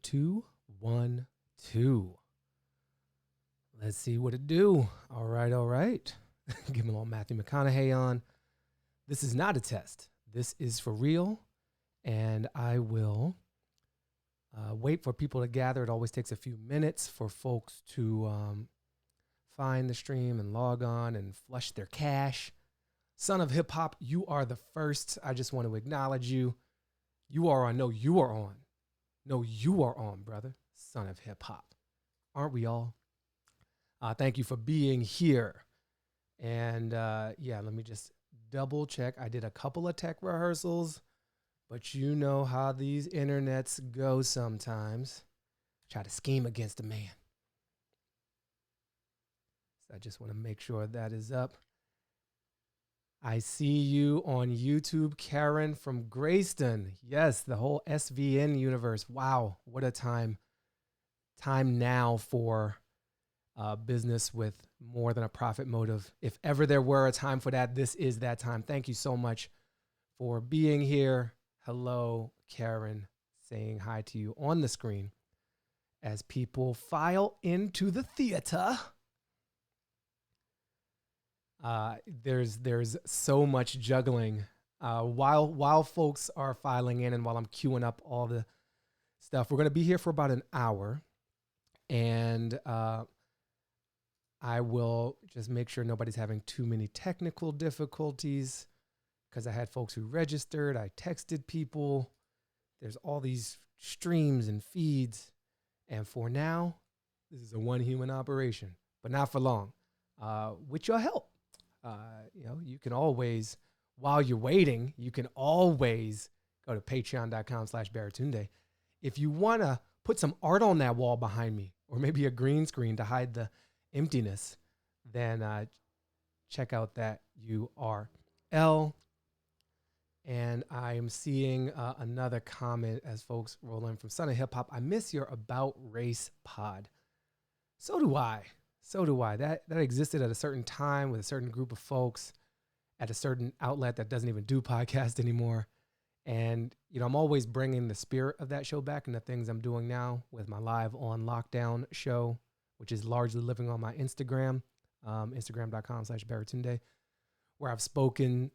2, 1, 2. Let's see what it do. All right. Give me a little Matthew McConaughey on. This is not a test. This is for real. And I will wait for people to gather. It always takes a few minutes for folks to find the stream and log on and flush their cache. Son of Hip Hop, you are the first. I just want to acknowledge you. You are on. No, you are on. No, you are on, brother. Son of Hip Hop. Aren't we all? Thank you for being here. And let me just double check. I did a couple of tech rehearsals, but you know how these internets go sometimes. Try to scheme against a man. So I just want to make sure that is up. I see you on YouTube, Karen from Grayston. Yes, the whole SVN universe. Wow, what a time. Time now for business with more than a profit motive. If ever there were a time for that, this is that time. Thank you so much for being here. Hello, Karen, saying hi to you on the screen as people file into the theater. There's so much juggling while folks are filing in and while I'm queuing up all the stuff. We're going to be here for about an hour, and I will just make sure nobody's having too many technical difficulties, because I had folks who registered. I texted people. There's all these streams and feeds, and for now, this is a one human operation, but not for long. With your help. You can always, while you're waiting, you can always go to patreon.com/Baratunde. If you want to put some art on that wall behind me, or maybe a green screen to hide the emptiness, then check out that URL. And I am seeing another comment as folks roll in from Son of Hip Hop. I miss your About Race pod. So do I. That existed at a certain time with a certain group of folks at a certain outlet that doesn't even do podcasts anymore. And, I'm always bringing the spirit of that show back into things I'm doing now with my Live on Lockdown show, which is largely living on my Instagram, Instagram.com/Baratunde, where I've spoken,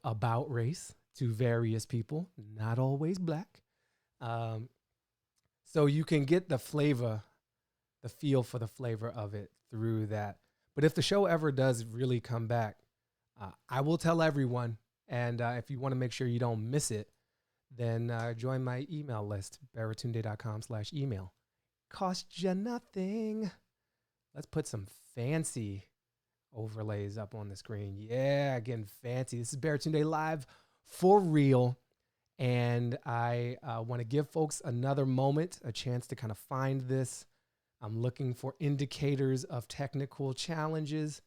about race to various people, not always black. So you can get the flavor, the feel for the flavor of it through that. But if the show ever does really come back, I will tell everyone. And if you want to make sure you don't miss it, then join my email list, baratunde.com/email. Cost you nothing. Let's put some fancy overlays up on the screen. Yeah, getting fancy. This is Baratunde Live for real. And I want to give folks another moment, a chance to kind of find this. I'm looking for indicators of technical challenges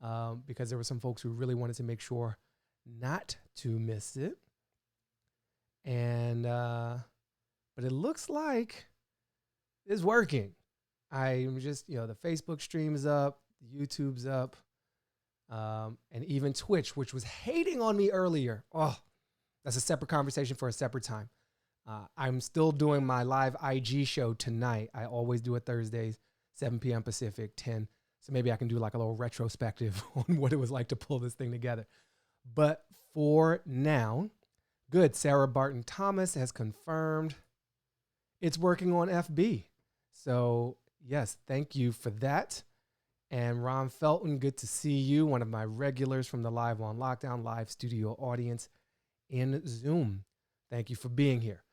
because there were some folks who really wanted to make sure not to miss it. And, but it looks like it's working. I'm just, the Facebook stream is up, the YouTube's up, and even Twitch, which was hating on me earlier. Oh, that's a separate conversation for a separate time. I'm still doing my live IG show tonight. I always do it Thursdays, 7 p.m. Pacific, 10. So maybe I can do like a little retrospective on what it was like to pull this thing together. But for now, good. Sarah Barton Thomas has confirmed it's working on FB. So yes, thank you for that. And Ron Felton, good to see you. One of my regulars from the Live on Lockdown live studio audience in Zoom. Thank you for being here.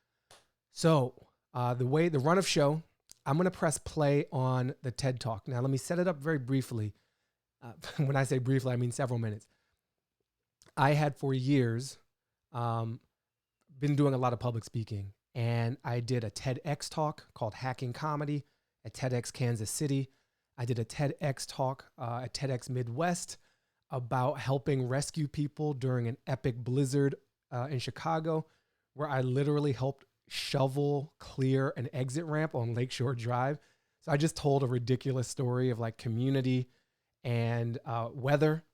So the run of show, I'm going to press play on the TED Talk. Now, let me set it up very briefly. When I say briefly, I mean several minutes. I had for years been doing a lot of public speaking, and I did a TEDx talk called Hacking Comedy at TEDx Kansas City. I did a TEDx talk at TEDx Midwest about helping rescue people during an epic blizzard in Chicago, where I literally helped shovel clear an exit ramp on Lakeshore Drive. So I just told a ridiculous story of like community and weather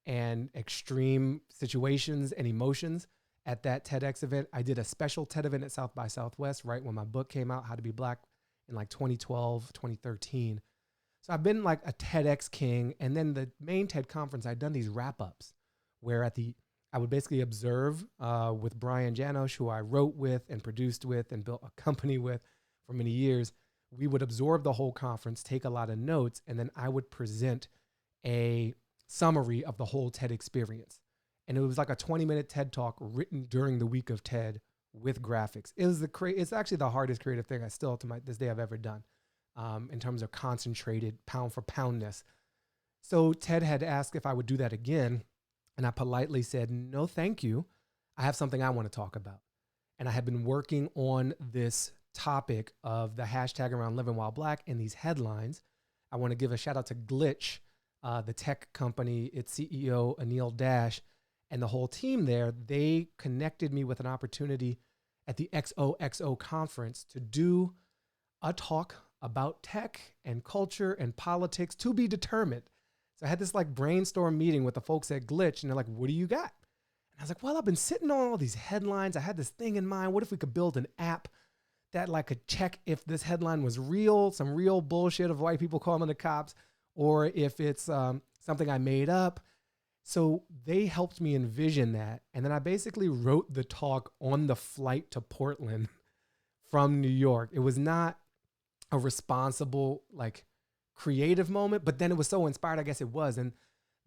and extreme situations and emotions at that TEDx event. I did a special TED event at South by Southwest right when my book came out, How to Be Black, in like 2012, 2013. So I've been like a TEDx king. And then the main TED conference, I'd done these wrap-ups where I would basically observe with Brian Janosch, who I wrote with and produced with and built a company with for many years. We would absorb the whole conference, take a lot of notes, and then I would present a summary of the whole TED experience. And it was like a 20-minute TED talk written during the week of TED with graphics. It's actually the hardest creative thing I still to this day I've ever done in terms of concentrated pound for poundness. So TED had asked if I would do that again. And I politely said, no, thank you. I have something I want to talk about. And I had been working on this topic of the hashtag around living while black and these headlines. I want to give a shout out to Glitch, the tech company, its CEO, Anil Dash, and the whole team there. They connected me with an opportunity at the XOXO conference to do a talk about tech and culture and politics to be determined. So I had this like brainstorm meeting with the folks at Glitch, and they're like, what do you got? And I was like, well, I've been sitting on all these headlines. I had this thing in mind. What if we could build an app that like could check if this headline was real, some real bullshit of white people calling the cops, or if it's something I made up. So they helped me envision that. And then I basically wrote the talk on the flight to Portland from New York. It was not a responsible, like, creative moment, but then it was so inspired, I guess it was. And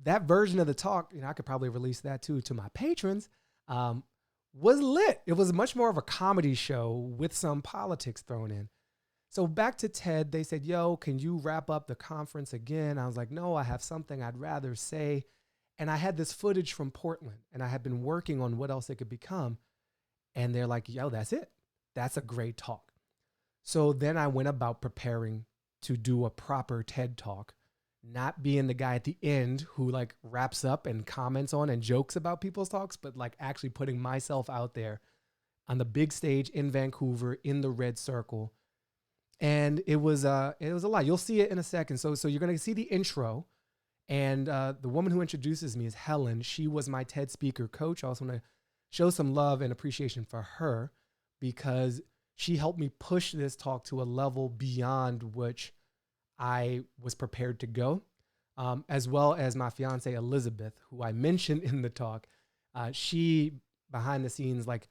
that version of the talk, I could probably release that too to my patrons, was lit. It was much more of a comedy show with some politics thrown in. So back to TED, they said, yo, can you wrap up the conference again? I was like, no, I have something I'd rather say. And I had this footage from Portland, and I had been working on what else it could become. And they're like, yo, that's it. That's a great talk. So then I went about preparing to do a proper TED talk, not being the guy at the end who like wraps up and comments on and jokes about people's talks, but like actually putting myself out there on the big stage in Vancouver in the red circle. And it was a lot. You'll see it in a second. So you're going to see the intro, and the woman who introduces me is Helen. She was my TED speaker coach. I also want to show some love and appreciation for her because she helped me push this talk to a level beyond which I was prepared to go, as well as my fiance, Elizabeth, who I mentioned in the talk. She, behind the scenes, like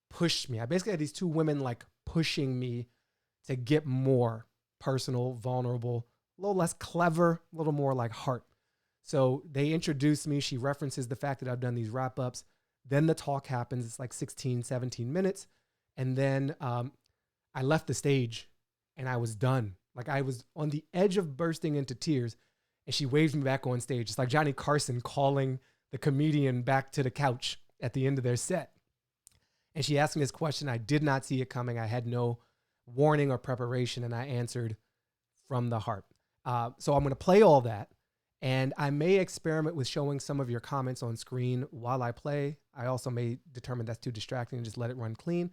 pushed me. I basically had these two women like pushing me to get more personal, vulnerable, a little less clever, a little more like heart. So they introduced me. She references the fact that I've done these wrap-ups. Then the talk happens. It's like 16, 17 minutes. And then I left the stage and I was done. Like I was on the edge of bursting into tears, and she waved me back on stage. It's like Johnny Carson calling the comedian back to the couch at the end of their set. And she asked me this question. I did not see it coming. I had no warning or preparation, and I answered from the heart. So I'm going to play all that, and I may experiment with showing some of your comments on screen while I play. I also may determine that's too distracting and just let it run clean.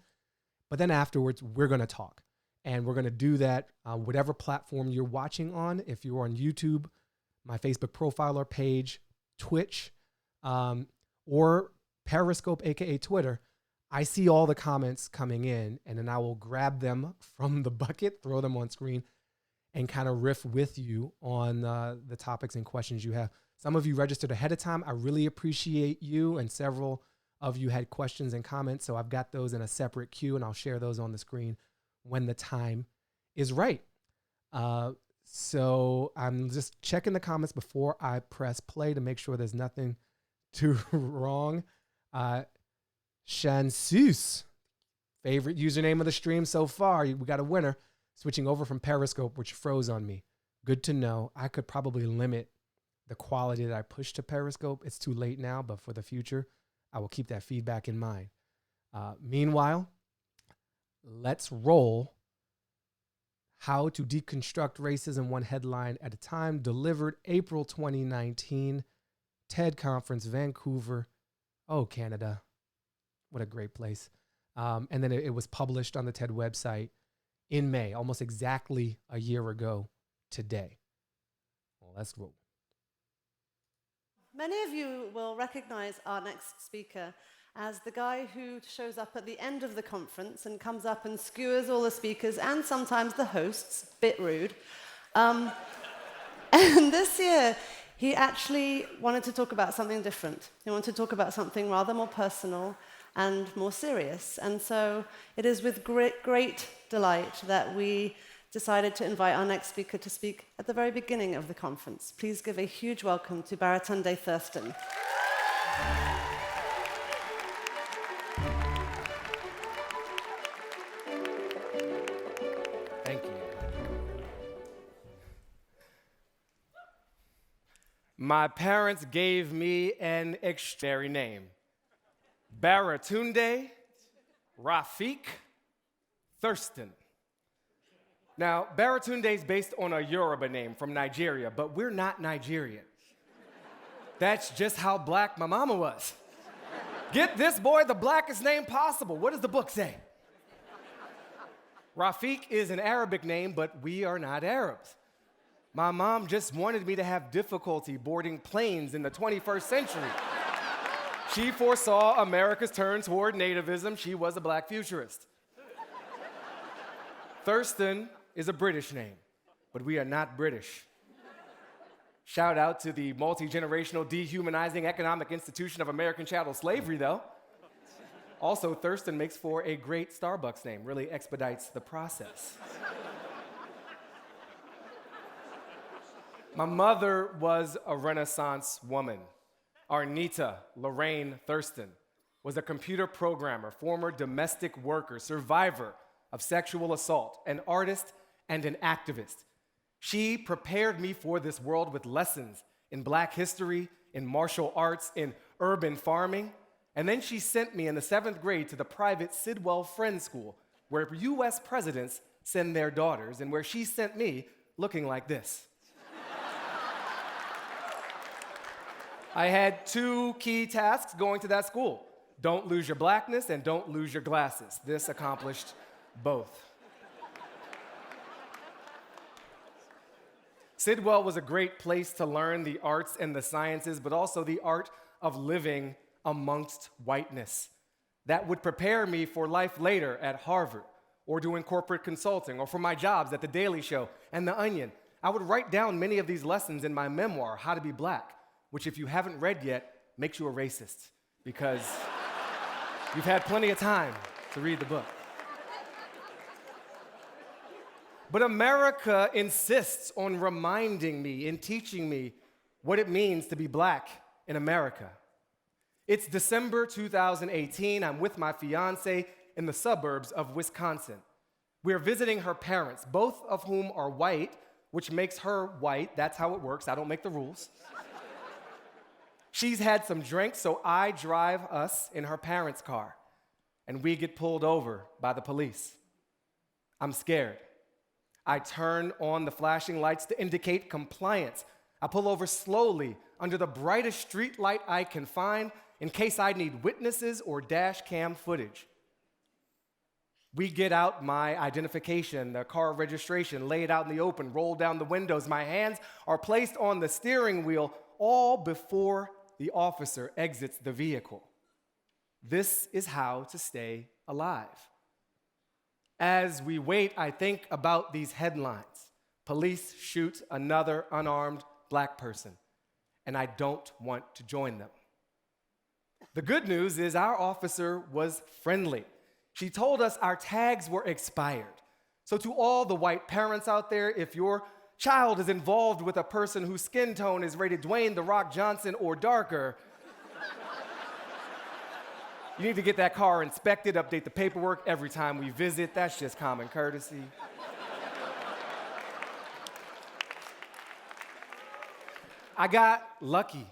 But then afterwards, we're going to talk. And we're going to do that whatever platform you're watching on. If you're on YouTube, my Facebook profile or page, Twitch, or Periscope, aka Twitter, I see all the comments coming in, and then I will grab them from the bucket, throw them on screen, and kind of riff with you on the topics and questions you have. Some of you registered ahead of time. I really appreciate you, and several of you had questions and comments, so I've got those in a separate queue, and I'll share those on the screen when the time is right. So I'm just checking the comments before I press play to make sure there's nothing too wrong. Shansus, favorite username of the stream so far. We got a winner. Switching over from Periscope, which froze on me. Good to know. I could probably limit the quality that I push to Periscope. It's too late now, but for the future, I will keep that feedback in mind. Meanwhile, let's roll How to Deconstruct Racism One Headline at a Time, delivered April 2019, TED Conference, Vancouver. Oh, Canada. What a great place. And then it was published on the TED website in May, almost exactly a year ago today. Well, let's roll. Many of you will recognize our next speaker as the guy who shows up at the end of the conference and comes up and skewers all the speakers and sometimes the hosts, bit rude. And this year, he actually wanted to talk about something different. He wanted to talk about something rather more personal and more serious. And so it is with great delight that we decided to invite our next speaker to speak at the very beginning of the conference. Please give a huge welcome to Baratunde Thurston. Thank you. My parents gave me an extraordinary name. Baratunde Rafik Thurston. Now, Baratunde is based on a Yoruba name from Nigeria, but we're not Nigerian. That's just how black my mama was. Get this boy the blackest name possible. What does the book say? Rafik is an Arabic name, but we are not Arabs. My mom just wanted me to have difficulty boarding planes in the 21st century. She foresaw America's turn toward nativism. She was a black futurist. Thurston is a British name, but we are not British. Shout out to the multi-generational dehumanizing economic institution of American chattel slavery, though. Also, Thurston makes for a great Starbucks name, really expedites the process. My mother was a Renaissance woman. Arnita Lorraine Thurston was a computer programmer, former domestic worker, survivor of sexual assault, an artist and an activist. She prepared me for this world with lessons in Black history, in martial arts, in urban farming. And then she sent me in the 7th grade to the private Sidwell Friends School, where US presidents send their daughters, and where she sent me looking like this. I had 2 key tasks going to that school. Don't lose your blackness and don't lose your glasses. This accomplished both. Sidwell was a great place to learn the arts and the sciences, but also the art of living amongst whiteness. That would prepare me for life later at Harvard, or doing corporate consulting, or for my jobs at The Daily Show and The Onion. I would write down many of these lessons in my memoir, How to Be Black, which if you haven't read yet, makes you a racist, because you've had plenty of time to read the book. But America insists on reminding me and teaching me what it means to be black in America. It's December 2018. I'm with my fiance in the suburbs of Wisconsin. We're visiting her parents, both of whom are white, which makes her white. That's how it works. I don't make the rules. She's had some drinks, so I drive us in her parents' car, and we get pulled over by the police. I'm scared. I turn on the flashing lights to indicate compliance. I pull over slowly under the brightest street light I can find in case I need witnesses or dash cam footage. We get out my identification, the car registration, lay it out in the open, roll down the windows. My hands are placed on the steering wheel, all before the officer exits the vehicle. This is how to stay alive. As we wait, I think about these headlines. Police shoot another unarmed black person, and I don't want to join them. The good news is our officer was friendly. She told us our tags were expired. So to all the white parents out there, if your child is involved with a person whose skin tone is rated Dwayne "The Rock" Johnson or darker, you need to get that car inspected, update the paperwork every time we visit. That's just common courtesy. I got lucky.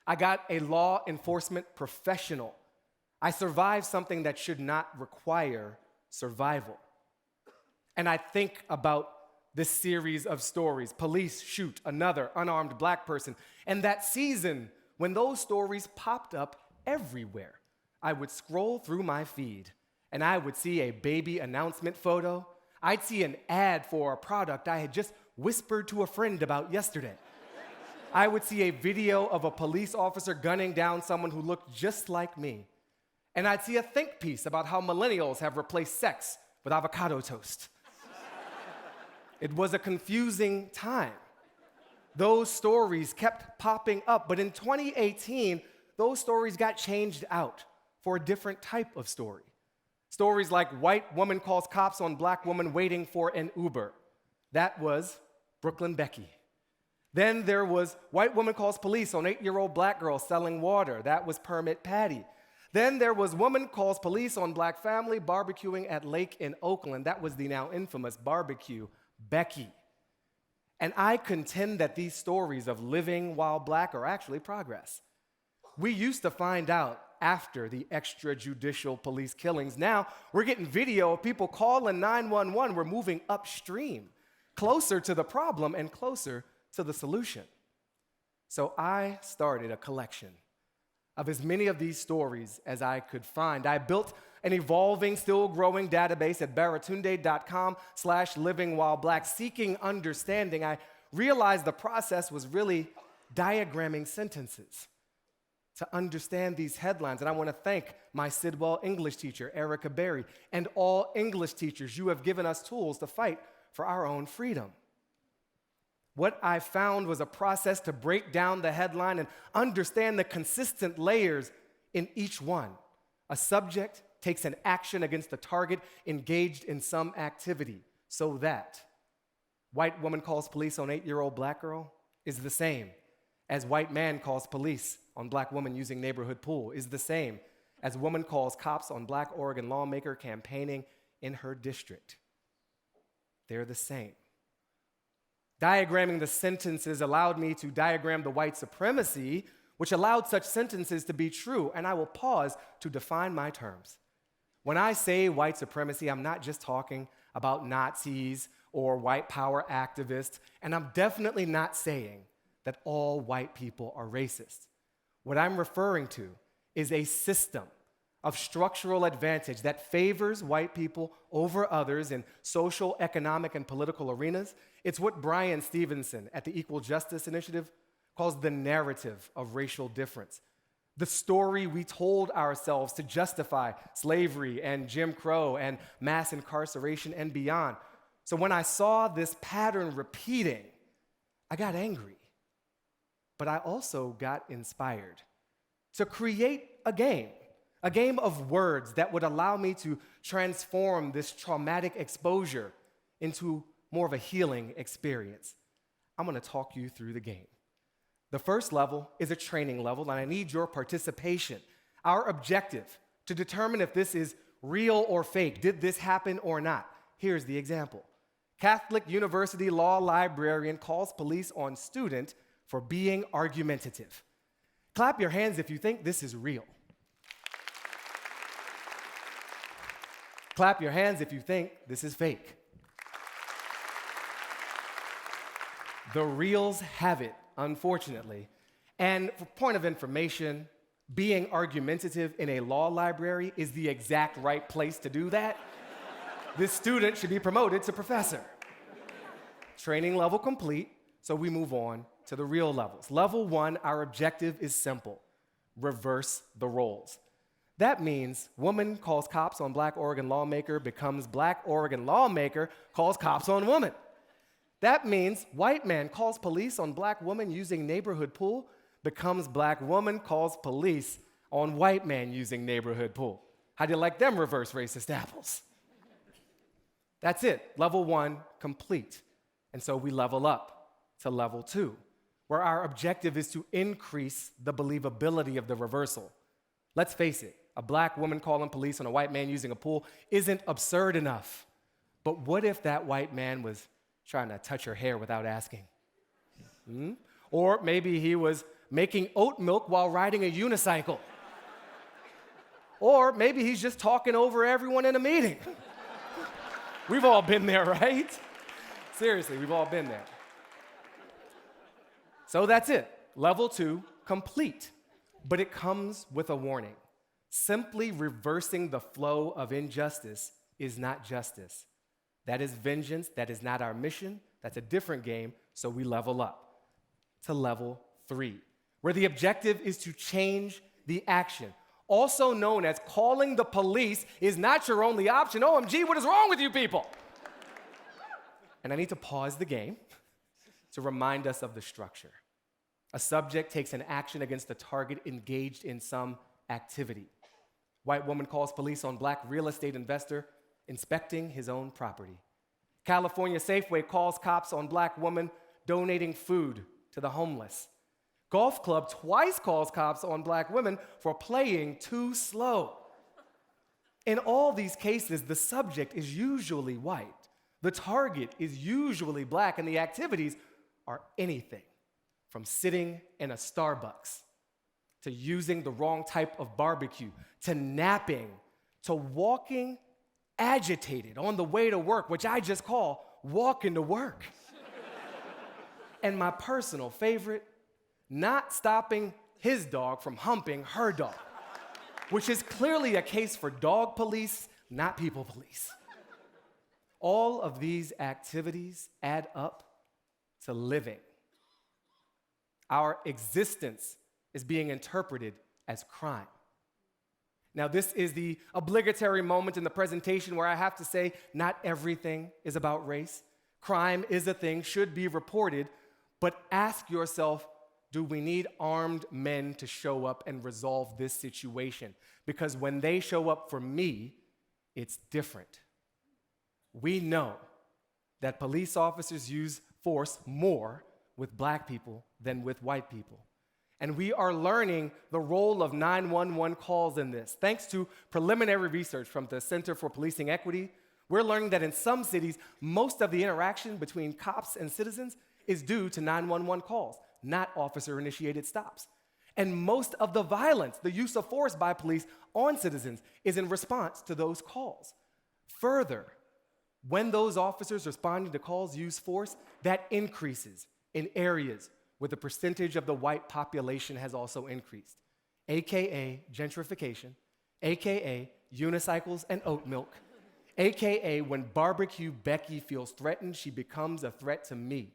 I got a law enforcement professional. I survived something that should not require survival. And I think about this series of stories. Police shoot another unarmed black person. And that season, when those stories popped up everywhere, I would scroll through my feed and I would see a baby announcement photo. I'd see an ad for a product I had just whispered to a friend about yesterday. I would see a video of a police officer gunning down someone who looked just like me. And I'd see a think piece about how millennials have replaced sex with avocado toast. It was a confusing time. Those stories kept popping up, but in 2018, those stories got changed out for a different type of story. Stories like white woman calls cops on black woman waiting for an Uber. That was Brooklyn Becky. Then there was white woman calls police on 8-year-old black girl selling water. That was Permit Patty. Then there was woman calls police on black family barbecuing at lake in Oakland. That was the now infamous barbecue Becky. And I contend that these stories of living while black are actually progress. We used to find out after the extrajudicial police killings. Now we're getting video of people calling 911. We're moving upstream, closer to the problem and closer to the solution. So I started a collection of as many of these stories as I could find. I built an evolving, still growing database at baratunde.com/livingwhileblack, seeking understanding. I realized the process was really diagramming sentences to understand these headlines. And I want to thank my Sidwell English teacher, Erica Berry, and all English teachers. You have given us tools to fight for our own freedom. What I found was a process to break down the headline and understand the consistent layers in each one. A subject takes an action against the target engaged in some activity, so that white woman calls police on 8-year-old black girl is the same as white man calls police on black woman using neighborhood pool, is the same as woman calls cops on black Oregon lawmaker campaigning in her district. They're the same. Diagramming the sentences allowed me to diagram the white supremacy, which allowed such sentences to be true, and I will pause to define my terms. When I say white supremacy, I'm not just talking about Nazis or white power activists, and I'm definitely not saying that all white people are racist. What I'm referring to is a system of structural advantage that favors white people over others in social, economic, and political arenas. It's what Brian Stevenson at the Equal Justice Initiative calls the narrative of racial difference. The story we told ourselves to justify slavery and Jim Crow and mass incarceration and beyond. So when I saw this pattern repeating, I got angry, but I also got inspired to create a game of words that would allow me to transform this traumatic exposure into more of a healing experience. I'm going to talk you through the game. The first level is a training level, and I need your participation. Our objective to determine if this is real or fake, did this happen or not? Here's the example. Catholic University law librarian calls police on student for being argumentative. Clap your hands if you think this is real. Clap your hands if you think this is fake. The reals have it, unfortunately. And for point of information, being argumentative in a law library is the exact right place to do that. This student should be promoted to professor. Training level complete, so we move on to the real levels. Level 1, our objective is simple: reverse the roles. That means woman calls cops on black Oregon lawmaker becomes black Oregon lawmaker calls cops on woman. That means white man calls police on black woman using neighborhood pool becomes black woman calls police on white man using neighborhood pool. How do you like them reverse racist apples? That's it. Level 1 complete. And so we level up to level 2, where our objective is to increase the believability of the reversal. Let's face it, a black woman calling police on a white man using a pool isn't absurd enough. But what if that white man was trying to touch her hair without asking? Or maybe he was making oat milk while riding a unicycle. Or maybe he's just talking over everyone in a meeting. We've all been there, right? Seriously, we've all been there. So that's it. Level 2, complete. But it comes with a warning. Simply reversing the flow of injustice is not justice. That is vengeance. That is not our mission. That's a different game, so we level up to level 3, where the objective is to change the action. also known as calling the police, is not your only option. OMG, what is wrong with you people? And I need to pause the game to remind us of the structure. A subject takes an action against the target engaged in some activity. White woman calls police on black real estate investor inspecting his own property. California Safeway calls cops on black woman donating food to the homeless. Golf club twice calls cops on black women for playing too slow. In all these cases, the subject is usually white, the target is usually black, and the activities are anything from sitting in a Starbucks to using the wrong type of barbecue to napping to walking agitated on the way to work, which I just call walking to work. And my personal favorite, not stopping his dog from humping her dog, which is clearly a case for dog police, not people police. All of these activities add up to living. Our existence is being interpreted as crime. Now, this is the obligatory moment in the presentation where I have to say not everything is about race. Crime is a thing, should be reported, but ask yourself, do we need armed men to show up and resolve this situation? Because when they show up for me, it's different. We know that police officers use force more with black people than with white people. And we are learning the role of 911 calls in this. Thanks to preliminary research from the Center for Policing Equity, we're learning that in some cities, most of the interaction between cops and citizens is due to 911 calls, not officer-initiated stops. And most of the violence, the use of force by police on citizens, is in response to those calls. Further, when those officers responding to calls use force, that increases in areas where the percentage of the white population has also increased, AKA gentrification, AKA unicycles and oat milk, AKA when barbecue Becky feels threatened, she becomes a threat to me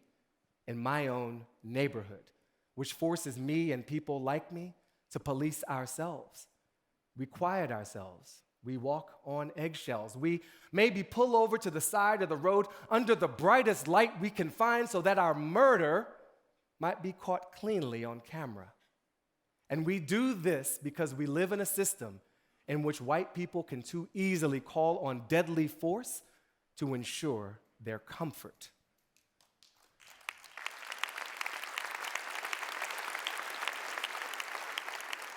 in my own neighborhood, which forces me and people like me to police ourselves. We quiet ourselves. We walk on eggshells. We maybe pull over to the side of the road under the brightest light we can find so that our murder might be caught cleanly on camera. And we do this because we live in a system in which white people can too easily call on deadly force to ensure their comfort.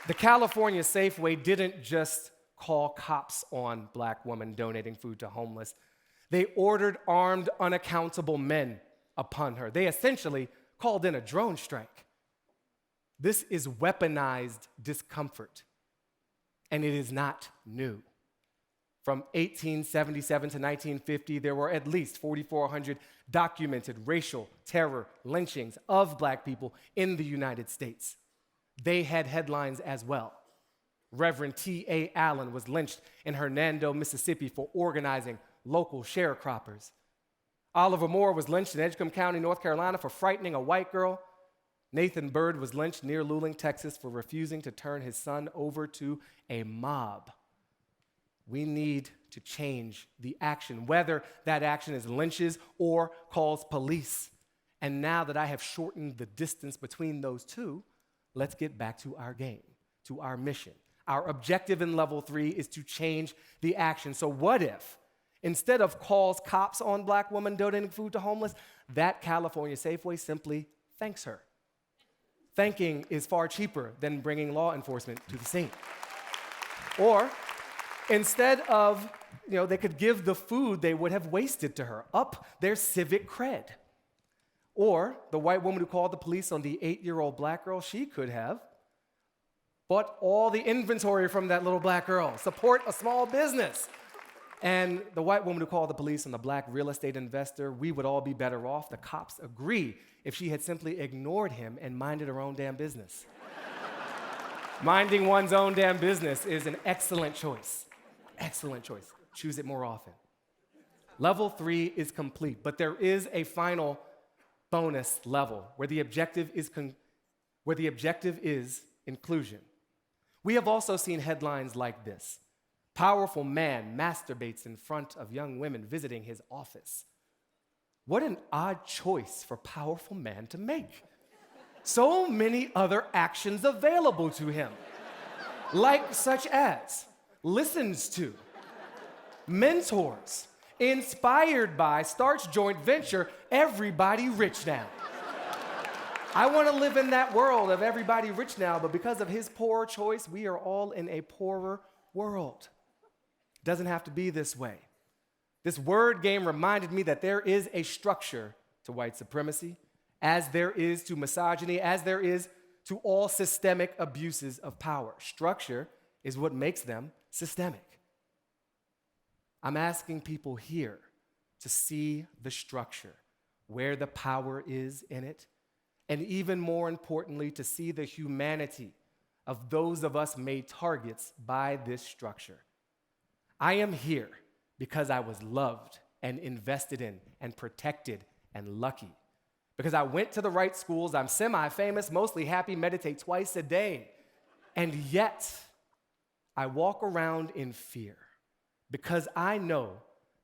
The California Safeway didn't just call cops on black women donating food to homeless. They ordered armed, unaccountable men upon her. They essentially called in a drone strike. This is weaponized discomfort, and it is not new. From 1877 to 1950, there were at least 4,400 documented racial terror lynchings of black people in the United States. They had headlines as well. Reverend T.A. Allen was lynched in Hernando, Mississippi for organizing local sharecroppers. Oliver Moore was lynched in Edgecombe County, North Carolina for frightening a white girl. Nathan Bird was lynched near Luling, Texas for refusing to turn his son over to a mob. We need to change the action, whether that action is lynches or calls police. And now that I have shortened the distance between those two, let's get back to our game, to our mission. Our objective in level 3 is to change the action. So what if, instead of calls cops on black women donating food to homeless, that California Safeway simply thanks her? Thanking is far cheaper than bringing law enforcement to the scene. Or instead of, they could give the food they would have wasted to her, up their civic cred. Or the white woman who called the police on the 8-year-old black girl, she could have bought all the inventory from that little black girl, support a small business. And the white woman who called the police on the black real estate investor, we would all be better off. The cops agree if she had simply ignored him and minded her own damn business. Minding one's own damn business is an excellent choice. Excellent choice. Choose it more often. Level 3 is complete, but there is a final bonus level where the objective is inclusion. We have also seen headlines like this: powerful man masturbates in front of young women visiting his office. What an odd choice for powerful man to make. So many other actions available to him, like such as listens to, mentors, inspired by, starts joint venture, everybody rich now. I want to live in that world of everybody rich now, but because of his poor choice, we are all in a poorer world. It doesn't have to be this way. This word game reminded me that there is a structure to white supremacy, as there is to misogyny, as there is to all systemic abuses of power. Structure is what makes them systemic. I'm asking people here to see the structure, where the power is in it, and even more importantly, to see the humanity of those of us made targets by this structure. I am here because I was loved and invested in and protected and lucky. Because I went to the right schools, I'm semi-famous, mostly happy, meditate twice a day. And yet, I walk around in fear because I know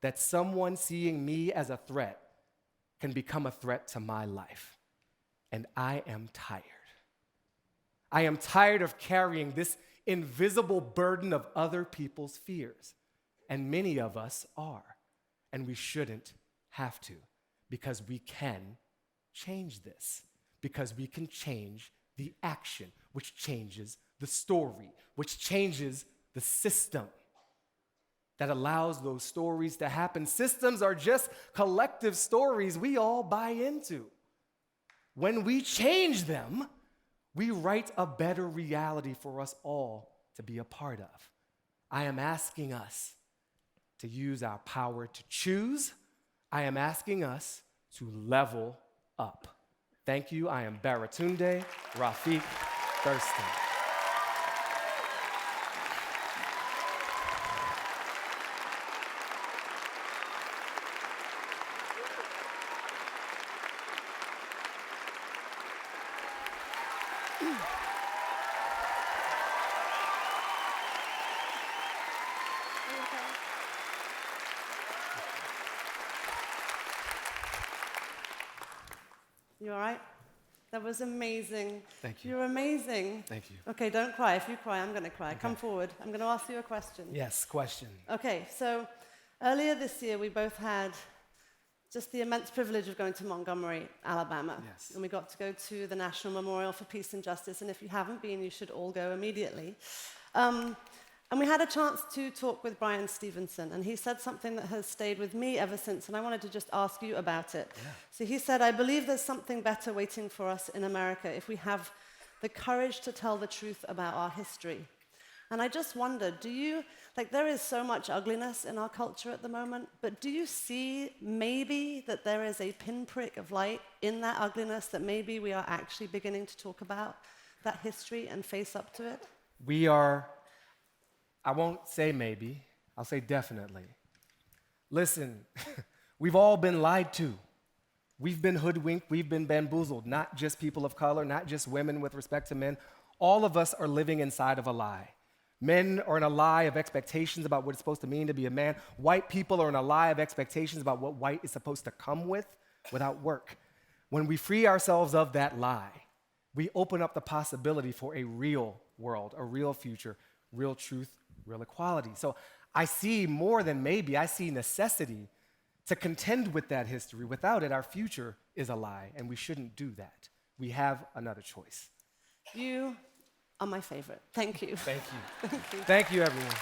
that someone seeing me as a threat can become a threat to my life. And I am tired. I am tired of carrying this invisible burden of other people's fears. And many of us are. And we shouldn't have to, because we can change this, because we can change the action, which changes the story, which changes the system that allows those stories to happen. Systems are just collective stories we all buy into. When we change them, we write a better reality for us all to be a part of. I am asking us to use our power to choose. I am asking us to level up. Thank you. I am Baratunde Rafiq Thurston. You all right? That was amazing. Thank you. You're amazing. Thank you. Okay, don't cry. If you cry, I'm going to cry. Okay. Come forward. I'm going to ask you a question. Yes, question. Okay, so earlier this year, we both had just the immense privilege of going to Montgomery, Alabama. Yes. And we got to go to the National Memorial for Peace and Justice, and if you haven't been, you should all go immediately. And we had a chance to talk with Brian Stevenson, and he said something that has stayed with me ever since, and I wanted to just ask you about it. Yeah. So he said, I believe there's something better waiting for us in America if we have the courage to tell the truth about our history. And I just wondered, there is so much ugliness in our culture at the moment, but do you see maybe that there is a pinprick of light in that ugliness, that maybe we are actually beginning to talk about that history and face up to it? We are, I won't say maybe, I'll say definitely. Listen, we've all been lied to. We've been hoodwinked, we've been bamboozled, not just people of color, not just women with respect to men. All of us are living inside of a lie. Men are in a lie of expectations about what it's supposed to mean to be a man. White people are in a lie of expectations about what white is supposed to come with without work. When we free ourselves of that lie, we open up the possibility for a real world, a real future, real truth, real equality. So I see more than maybe, I see necessity to contend with that history. Without it, our future is a lie, and we shouldn't do that. We have another choice. You are my favorite. Thank you. Thank you. Thank you. Thank you, everyone.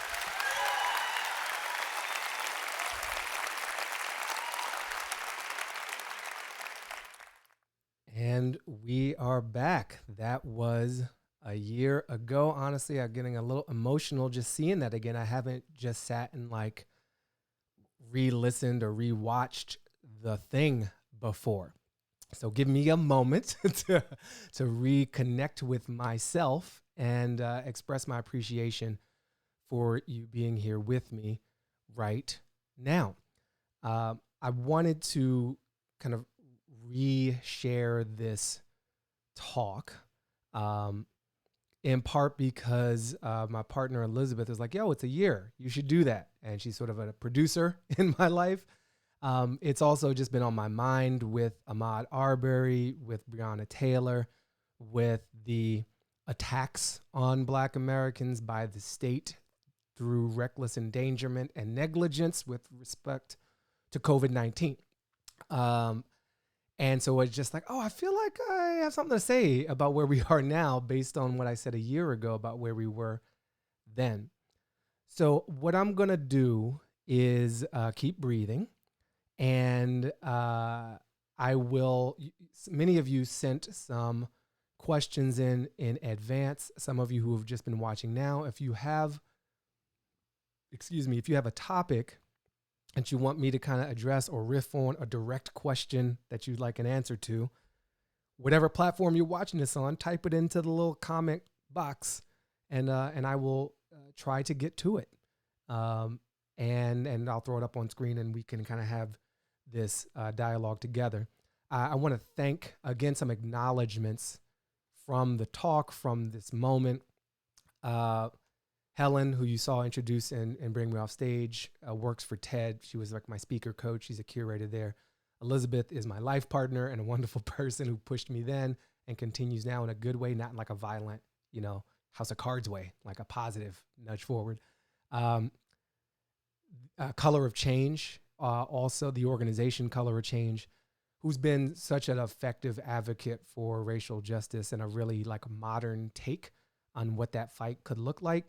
And we are back. That was a year ago. Honestly, I'm getting a little emotional just seeing that again. I haven't just sat and re-listened or re-watched The Thing before. So give me a moment to reconnect with myself and express my appreciation for you being here with me right now. I wanted to kind of re-share this talk in part because my partner Elizabeth is like, yo, it's a year. You should do that. And she's sort of a producer in my life. It's also just been on my mind with Ahmaud Arbery, with Breonna Taylor, with the attacks on Black Americans by the state through reckless endangerment and negligence with respect to COVID-19. And so it's just like, oh, I feel like I have something to say about where we are now based on what I said a year ago about where we were then. So what I'm going to do is keep breathing. And I will, many of you sent some questions in advance. Some of you who have just been watching now, if you have a topic that you want me to kind of address or riff on, a direct question that you'd like an answer to, whatever platform you're watching this on, type it into the little comment box, and I will try to get to it. And I'll throw it up on screen, and we can kind of have this dialogue together. I want to thank, again, some acknowledgments from the talk, from this moment. Helen, who you saw introduce and bring me off stage, works for TED. She was like my speaker coach. She's a curator there. Elizabeth is my life partner and a wonderful person who pushed me then and continues now in a good way, not in like a violent, House of Cards way, like a positive nudge forward. Color of Change, also the organization Color of Change, who's been such an effective advocate for racial justice and a really like modern take on what that fight could look like.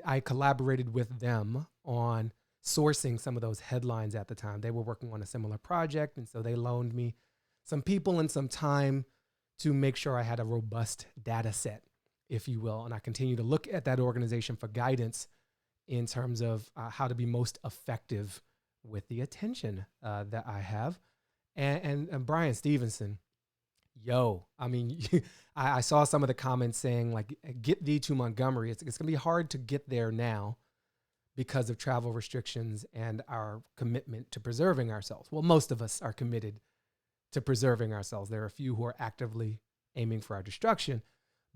I collaborated with them on sourcing some of those headlines at the time. They were working on a similar project, and so they loaned me some people and some time to make sure I had a robust data set, if you will. And I continue to look at that organization for guidance in terms of how to be most effective with the attention that I have. And Brian Stevenson, yo, I mean, I saw some of the comments saying like, get thee to Montgomery. It's going to be hard to get there now because of travel restrictions and our commitment to preserving ourselves. Well, most of us are committed to preserving ourselves. There are a few who are actively aiming for our destruction,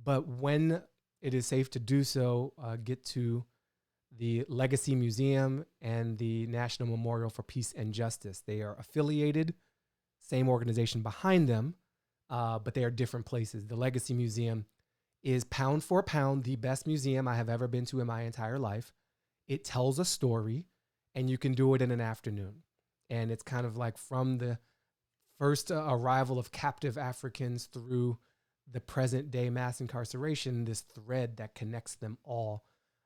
but when it is safe to do so, get to the Legacy Museum and the National Memorial for Peace and Justice. They are affiliated, same organization behind them, but they are different places. The Legacy Museum is pound for pound the best museum I have ever been to in my entire life. It tells a story, and you can do it in an afternoon. And it's kind of like from the first arrival of captive Africans through the present day mass incarceration, this thread that connects them all.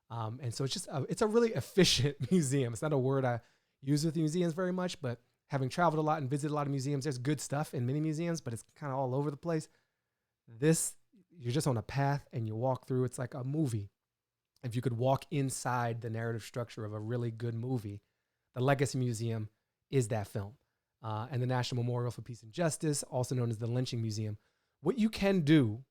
And so it's a really efficient museum. It's not a word I use with museums very much, but having traveled a lot and visited a lot of museums, there's good stuff in many museums, but it's kind of all over the place. This, you're just on a path and you walk through. It's like a movie. If you could walk inside the narrative structure of a really good movie, the Legacy Museum is that film. And the National Memorial for Peace and Justice, also known as the Lynching Museum. What you can do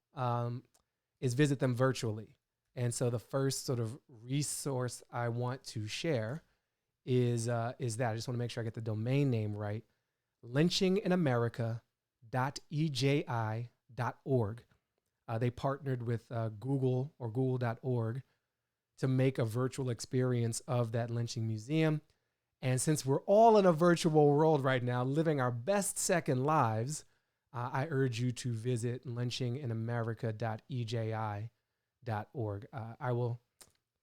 is visit them virtually. And so the first sort of resource I want to share is that. I just want to make sure I get the domain name right. lynchinginamerica.eji.org. They partnered with Google or google.org to make a virtual experience of that lynching museum. And since we're all in a virtual world right now, living our best second lives, I urge you to visit lynchinginamerica.eji.org. I will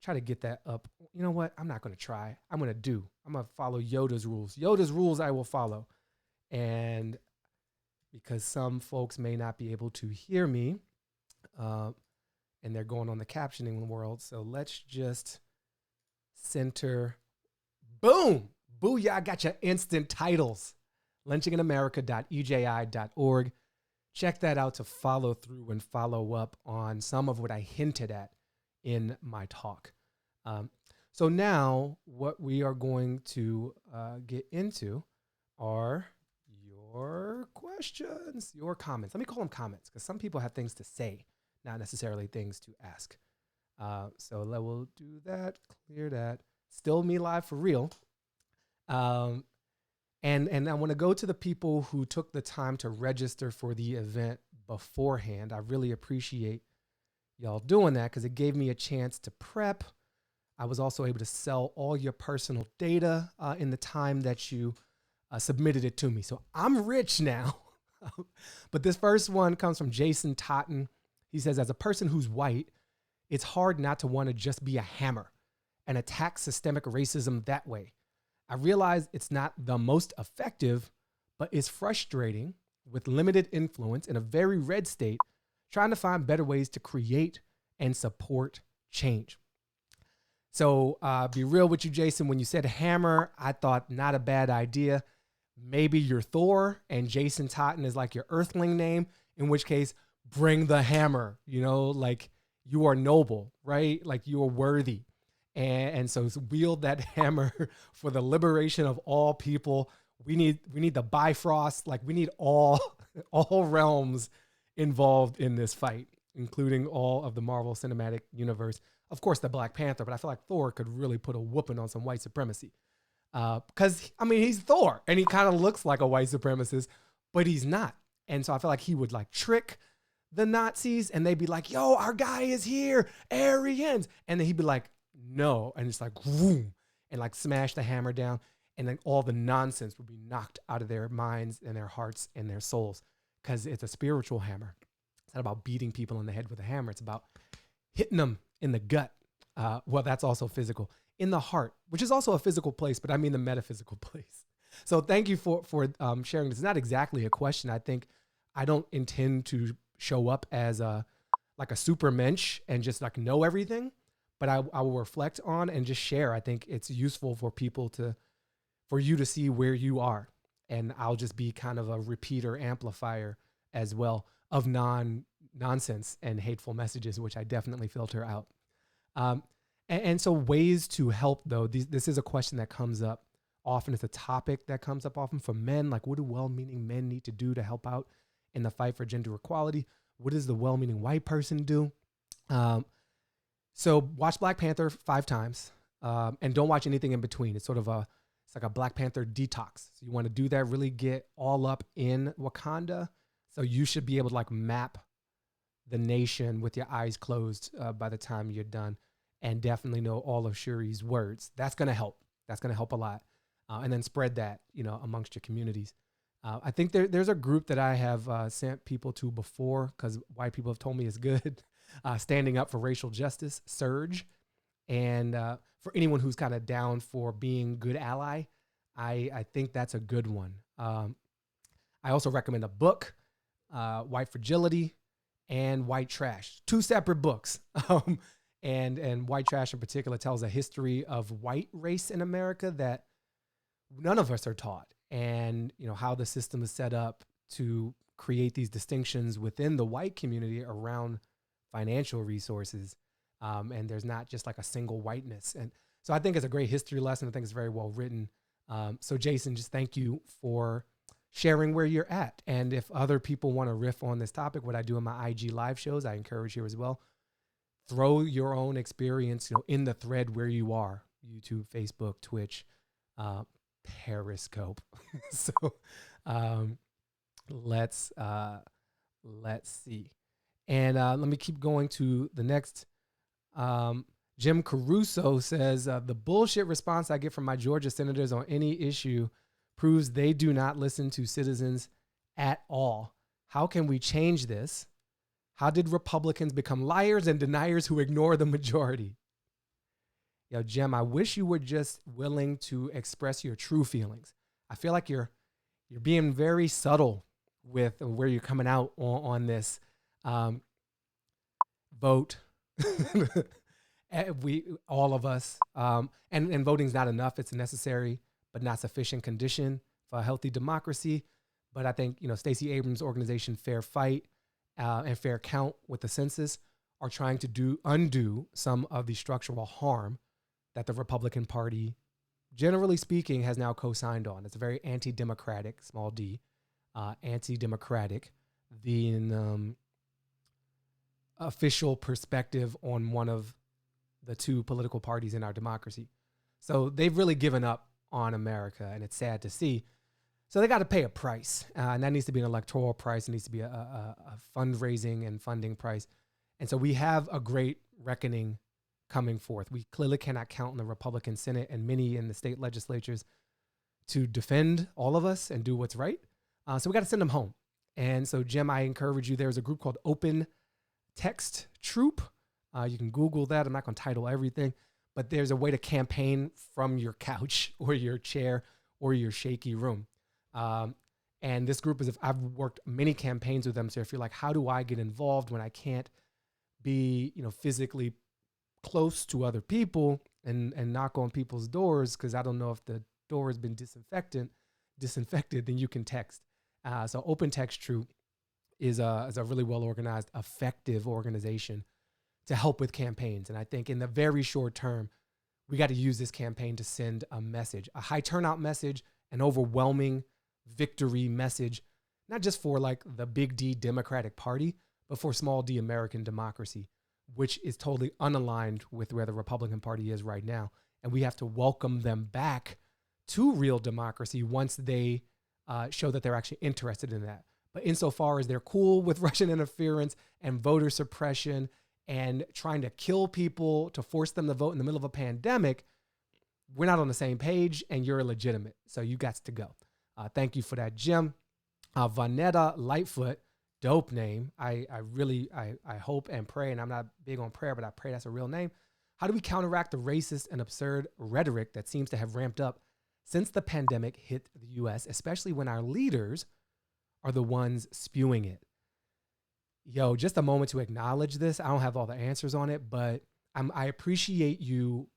try to get that up. You know what? I'm not going to try. I'm going to follow Yoda's rules. Yoda's rules I will follow. And because some folks may not be able to hear me, and they're going on the captioning world. So let's just center. Boom! Booyah, I got your instant titles. lynchinginamerica.eji.org. Check that out to follow through and follow up on some of what I hinted at in my talk. So now what we are going to get into are your questions, your comments. Let me call them comments because some people have things to say, not necessarily things to ask. So we'll do that, clear that. Still me live for real. And I want to go to the people who took the time to register for the event beforehand. I really appreciate y'all doing that because it gave me a chance to prep. I was also able to sell all your personal data in the time that you submitted it to me. So I'm rich now. But this first one comes from Jason Totten. He says, as a person who's white, it's hard not to want to just be a hammer and attack systemic racism that way. I realize it's not the most effective, but it's frustrating with limited influence in a very red state, trying to find better ways to create and support change. So be real with you, Jason. When you said hammer, I thought not a bad idea. Maybe you're Thor and Jason Totten is like your earthling name, in which case, bring the hammer, like you are noble, right? Like you are worthy. And so wield that hammer for the liberation of all people. We need the Bifrost, like we need all realms involved in this fight, including all of the Marvel Cinematic Universe. Of course, the Black Panther, but I feel like Thor could really put a whooping on some white supremacy. Because, he's Thor, and he kind of looks like a white supremacist, but he's not. And so I feel like he would like trick the Nazis, and they'd be like, yo, our guy is here, Aryans. And then he'd be like, no. And it's like, boom, and like smash the hammer down. And then all the nonsense would be knocked out of their minds and their hearts and their souls, because it's a spiritual hammer. It's not about beating people in the head with a hammer. It's about hitting them in the gut. Well, that's also physical. In the heart, which is also a physical place, but I mean the metaphysical place. So thank you for sharing this. It's not exactly a question. I think I don't intend to show up as like a super mensch and just like know everything, but I will reflect on and just share. I think it's useful for people for you to see where you are. And I'll just be kind of a repeater amplifier as well of nonsense and hateful messages, which I definitely filter out. And so ways to help, though, this is a question that comes up often. It's a topic that comes up often for men. Like, what do well-meaning men need to do to help out in the fight for gender equality? What does the well-meaning white person do? So watch Black Panther 5 times and don't watch anything in between. It's like a Black Panther detox. So you want to do that, really get all up in Wakanda. So you should be able to like map the nation with your eyes closed by the time you're done. And definitely know all of Shuri's words. That's going to help. That's going to help a lot. And then spread that, amongst your communities. I think there's a group that I have sent people to before because white people have told me it's good. Standing Up for Racial Justice, Surge. And for anyone who's kind of down for being good ally, I think that's a good one. I also recommend a book, White Fragility and White Trash. 2 separate books. And White Trash in particular tells a history of white race in America that none of us are taught, and how the system is set up to create these distinctions within the white community around financial resources. And there's not just like a single whiteness. And so I think it's a great history lesson. I think it's very well written. So Jason, just thank you for sharing where you're at. And if other people want to riff on this topic, what I do in my IG live shows, I encourage you as well. Throw your own experience, in the thread where you are: YouTube, Facebook, Twitch, Periscope. So let's see. And let me keep going to the next. Jim Caruso says, the bullshit response I get from my Georgia senators on any issue proves they do not listen to citizens at all. How can we change this? How did Republicans become liars and deniers who ignore the majority? Yo, Jim, I wish you were just willing to express your true feelings. I feel like you're being very subtle with where you're coming out on this. Vote. All of us. And voting's not enough. It's a necessary but not sufficient condition for a healthy democracy. But I think, Stacey Abrams' organization Fair Fight and Fair Count with the census are trying to undo some of the structural harm that the Republican Party, generally speaking, has now co-signed on. It's a very anti-democratic, small d, anti-democratic, the official perspective on one of the 2 political parties in our democracy. So they've really given up on America, and it's sad to see. So they got to pay a price, and that needs to be an electoral price. It needs to be a fundraising and funding price. And so we have a great reckoning coming forth. We clearly cannot count on the Republican Senate and many in the state legislatures to defend all of us and do what's right. So we got to send them home. And so, Jim, I encourage you, there's a group called Open Text Troop. You can Google that. I'm not going to title everything, but there's a way to campaign from your couch or your chair or your shaky room. And this group I've worked many campaigns with them. So if you're like, how do I get involved when I can't be, physically close to other people and knock on people's doors because I don't know if the door has been disinfected, then you can text. So Open Text Troop is a really well-organized, effective organization to help with campaigns. And I think in the very short term, we got to use this campaign to send a message, a high turnout message, an overwhelming victory message, not just for like the big D Democratic Party, but for small d American democracy, which is totally unaligned with where the Republican Party is right now. And we have to welcome them back to real democracy once they show that they're actually interested in that. But insofar as they're cool with Russian interference and voter suppression and trying to kill people to force them to vote in the middle of a pandemic, we're not on the same page and you're illegitimate. So you got to go. Thank you for that, Jim. Vanetta Lightfoot, dope name. I really hope and pray, and I'm not big on prayer, but I pray that's a real name. How do we counteract the racist and absurd rhetoric that seems to have ramped up since the pandemic hit the U.S., especially when our leaders are the ones spewing it? Yo, just a moment to acknowledge this. I don't have all the answers on it, but I appreciate you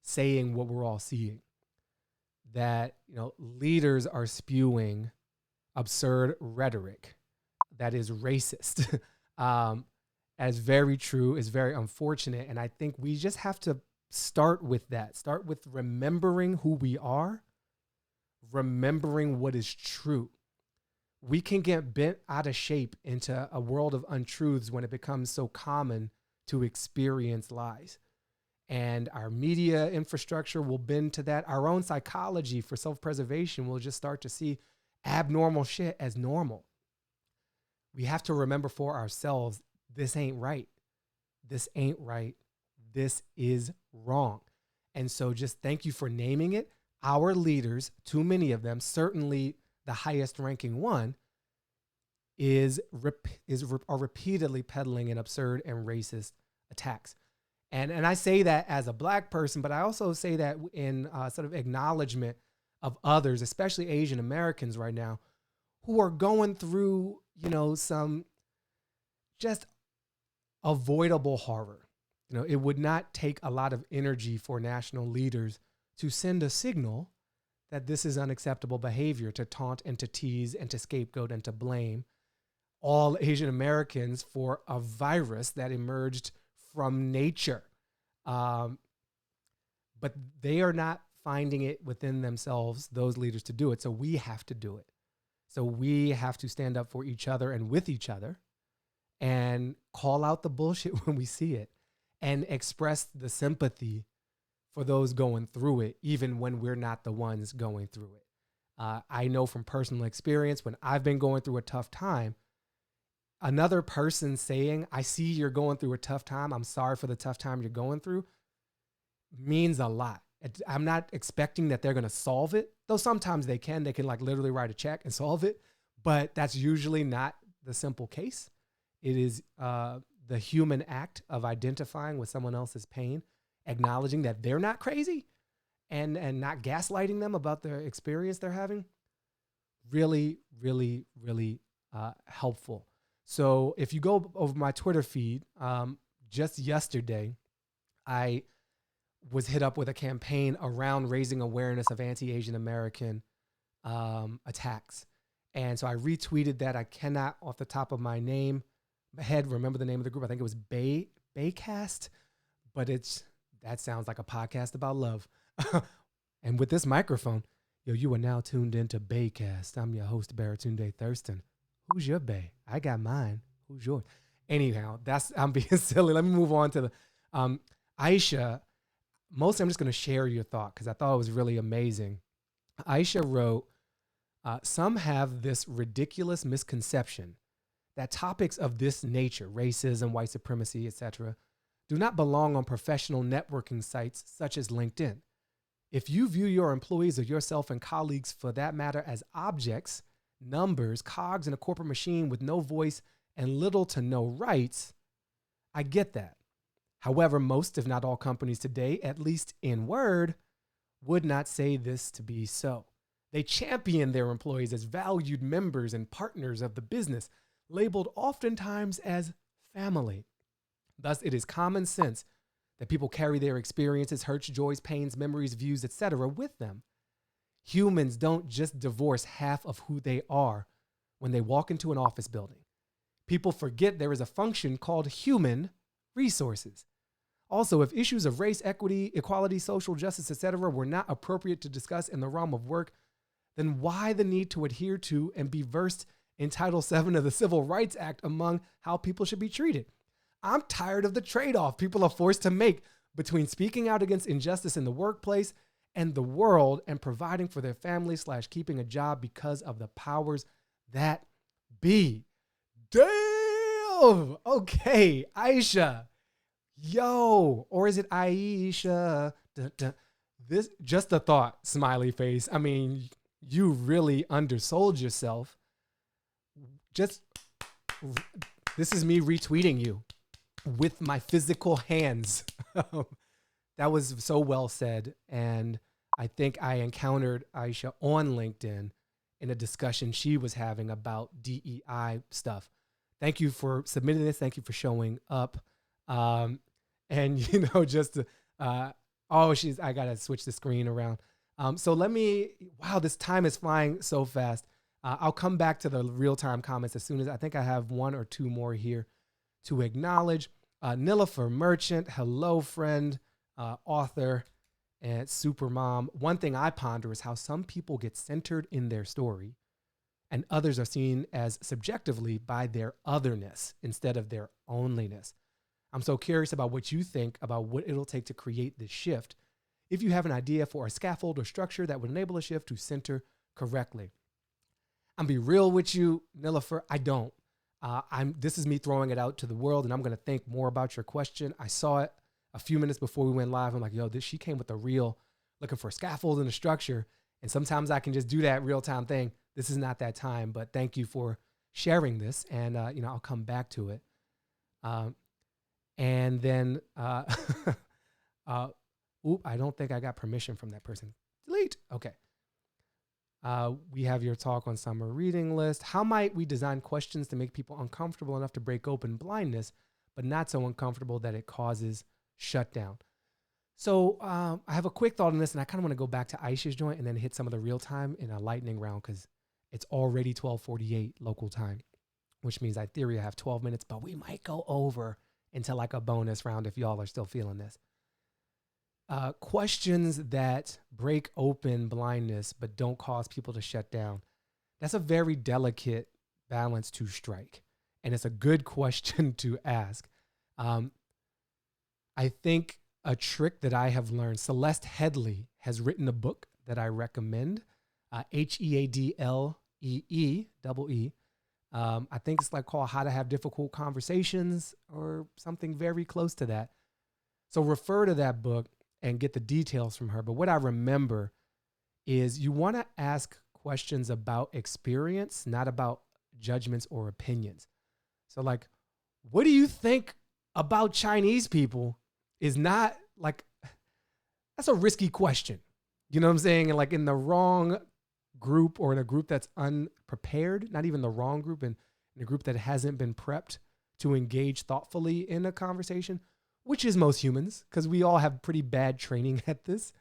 saying what we're all seeing. That, leaders are spewing absurd rhetoric that is racist. As very true, is very unfortunate. And I think we just have to start with that. Start with remembering who we are, remembering what is true. We can get bent out of shape into a world of untruths when it becomes so common to experience lies. And our media infrastructure will bend to that. Our own psychology for self-preservation will just start to see abnormal shit as normal. We have to remember for ourselves, this ain't right. This ain't right. This is wrong. And so just thank you for naming it. Our leaders, too many of them, certainly the highest ranking one, are repeatedly peddling in absurd and racist attacks. And I say that as a Black person, but I also say that in sort of acknowledgement of others, especially Asian Americans right now, who are going through, some just avoidable horror. It would not take a lot of energy for national leaders to send a signal that this is unacceptable behavior, to taunt and to tease and to scapegoat and to blame all Asian Americans for a virus that emerged from nature. But they are not finding it within themselves, those leaders, to do it. So we have to do it. So we have to stand up for each other and with each other and call out the bullshit when we see it and express the sympathy for those going through it, even when we're not the ones going through it. I know from personal experience, when I've been going through a tough time, another person saying, I see you're going through a tough time, I'm sorry for the tough time you're going through, means a lot. I'm not expecting that they're going to solve it, though sometimes they can like literally write a check and solve it, but that's usually not the simple case. It is the human act of identifying with someone else's pain, acknowledging that they're not crazy and not gaslighting them about the experience they're having. Really, really, really helpful. So if you go over my Twitter feed, just yesterday, I was hit up with a campaign around raising awareness of anti-Asian American attacks. And so I retweeted that. I cannot, off the top of my head, remember the name of the group. I think it was Baycast, but that sounds like a podcast about love. And with this microphone, you are now tuned into Baycast. I'm your host, Baratunde Thurston. Who's your Bay? I got mine. Who's yours? Anyhow, I'm being silly. Let me move on to the Aisha. Mostly I'm just going to share your thought because I thought it was really amazing. Aisha wrote, some have this ridiculous misconception that topics of this nature, racism, white supremacy, etc., do not belong on professional networking sites such as LinkedIn. If you view your employees or yourself and colleagues for that matter as objects, numbers, cogs in a corporate machine with no voice and little to no rights, I get that. However, most, if not all companies today, at least in word, would not say this to be so. They champion their employees as valued members and partners of the business, labeled oftentimes as family. Thus, it is common sense that people carry their experiences, hurts, joys, pains, memories, views, etc. with them. Humans don't just divorce half of who they are when they walk into an office building. People forget there is a function called human resources. Also, if issues of race, equity, equality, social justice, etc. were not appropriate to discuss in the realm of work, then why the need to adhere to and be versed in Title VII of the Civil Rights Act among how people should be treated? I'm tired of the trade-off people are forced to make between speaking out against injustice in the workplace and the world and providing for their family / keeping a job because of the powers that be. Damn! Okay, Aisha. Yo, or is it Aisha? Dun, dun. This just a thought, smiley face. I mean, you really undersold yourself. This is me retweeting you with my physical hands. That was so well said. And I think I encountered Aisha on LinkedIn in a discussion she was having about DEI stuff. Thank you for submitting this. Thank you for showing up. And, just to, I got to switch the screen around. So wow, this time is flying so fast. I'll come back to the real-time comments as soon as I think I have one or two more here to acknowledge. Nilofer Merchant, hello, friend, author, and super mom. One thing I ponder is how some people get centered in their story and others are seen as subjectively by their otherness instead of their onlyness. I'm so curious about what you think about what it'll take to create this shift. If you have an idea for a scaffold or structure that would enable a shift to center correctly. I'm be real with you, Nilofer, I don't. This is me throwing it out to the world, and I'm going to think more about your question. I saw it a few minutes before we went live. I'm like, she came with a real looking for a scaffold and a structure. And sometimes I can just do that real-time thing. This is not that time, but thank you for sharing this. And, I'll come back to it. And then, I don't think I got permission from that person. Delete. Okay. We have your talk on summer reading list. How might we design questions to make people uncomfortable enough to break open blindness, but not so uncomfortable that it causes shutdown? So I have a quick thought on this, and I kind of want to go back to Aisha's joint and then hit some of the real time in a lightning round because it's already 12:48 local time, which means I theory I have 12 minutes, but we might go over into like a bonus round if y'all are still feeling this. Questions that break open blindness but don't cause people to shut down. That's a very delicate balance to strike, and it's a good question to ask. I think a trick that I have learned, Celeste Headley has written a book that I recommend, Headlee. I think it's like called How to Have Difficult Conversations or something very close to that. So refer to that book and get the details from her. But what I remember is you want to ask questions about experience, not about judgments or opinions. So like, what do you think about Chinese people is not like, that's a risky question. You know what I'm saying? And like in the wrong group or in a group that's unprepared, not even the wrong group, and in a group that hasn't been prepped to engage thoughtfully in a conversation, which is most humans, because we all have pretty bad training at this.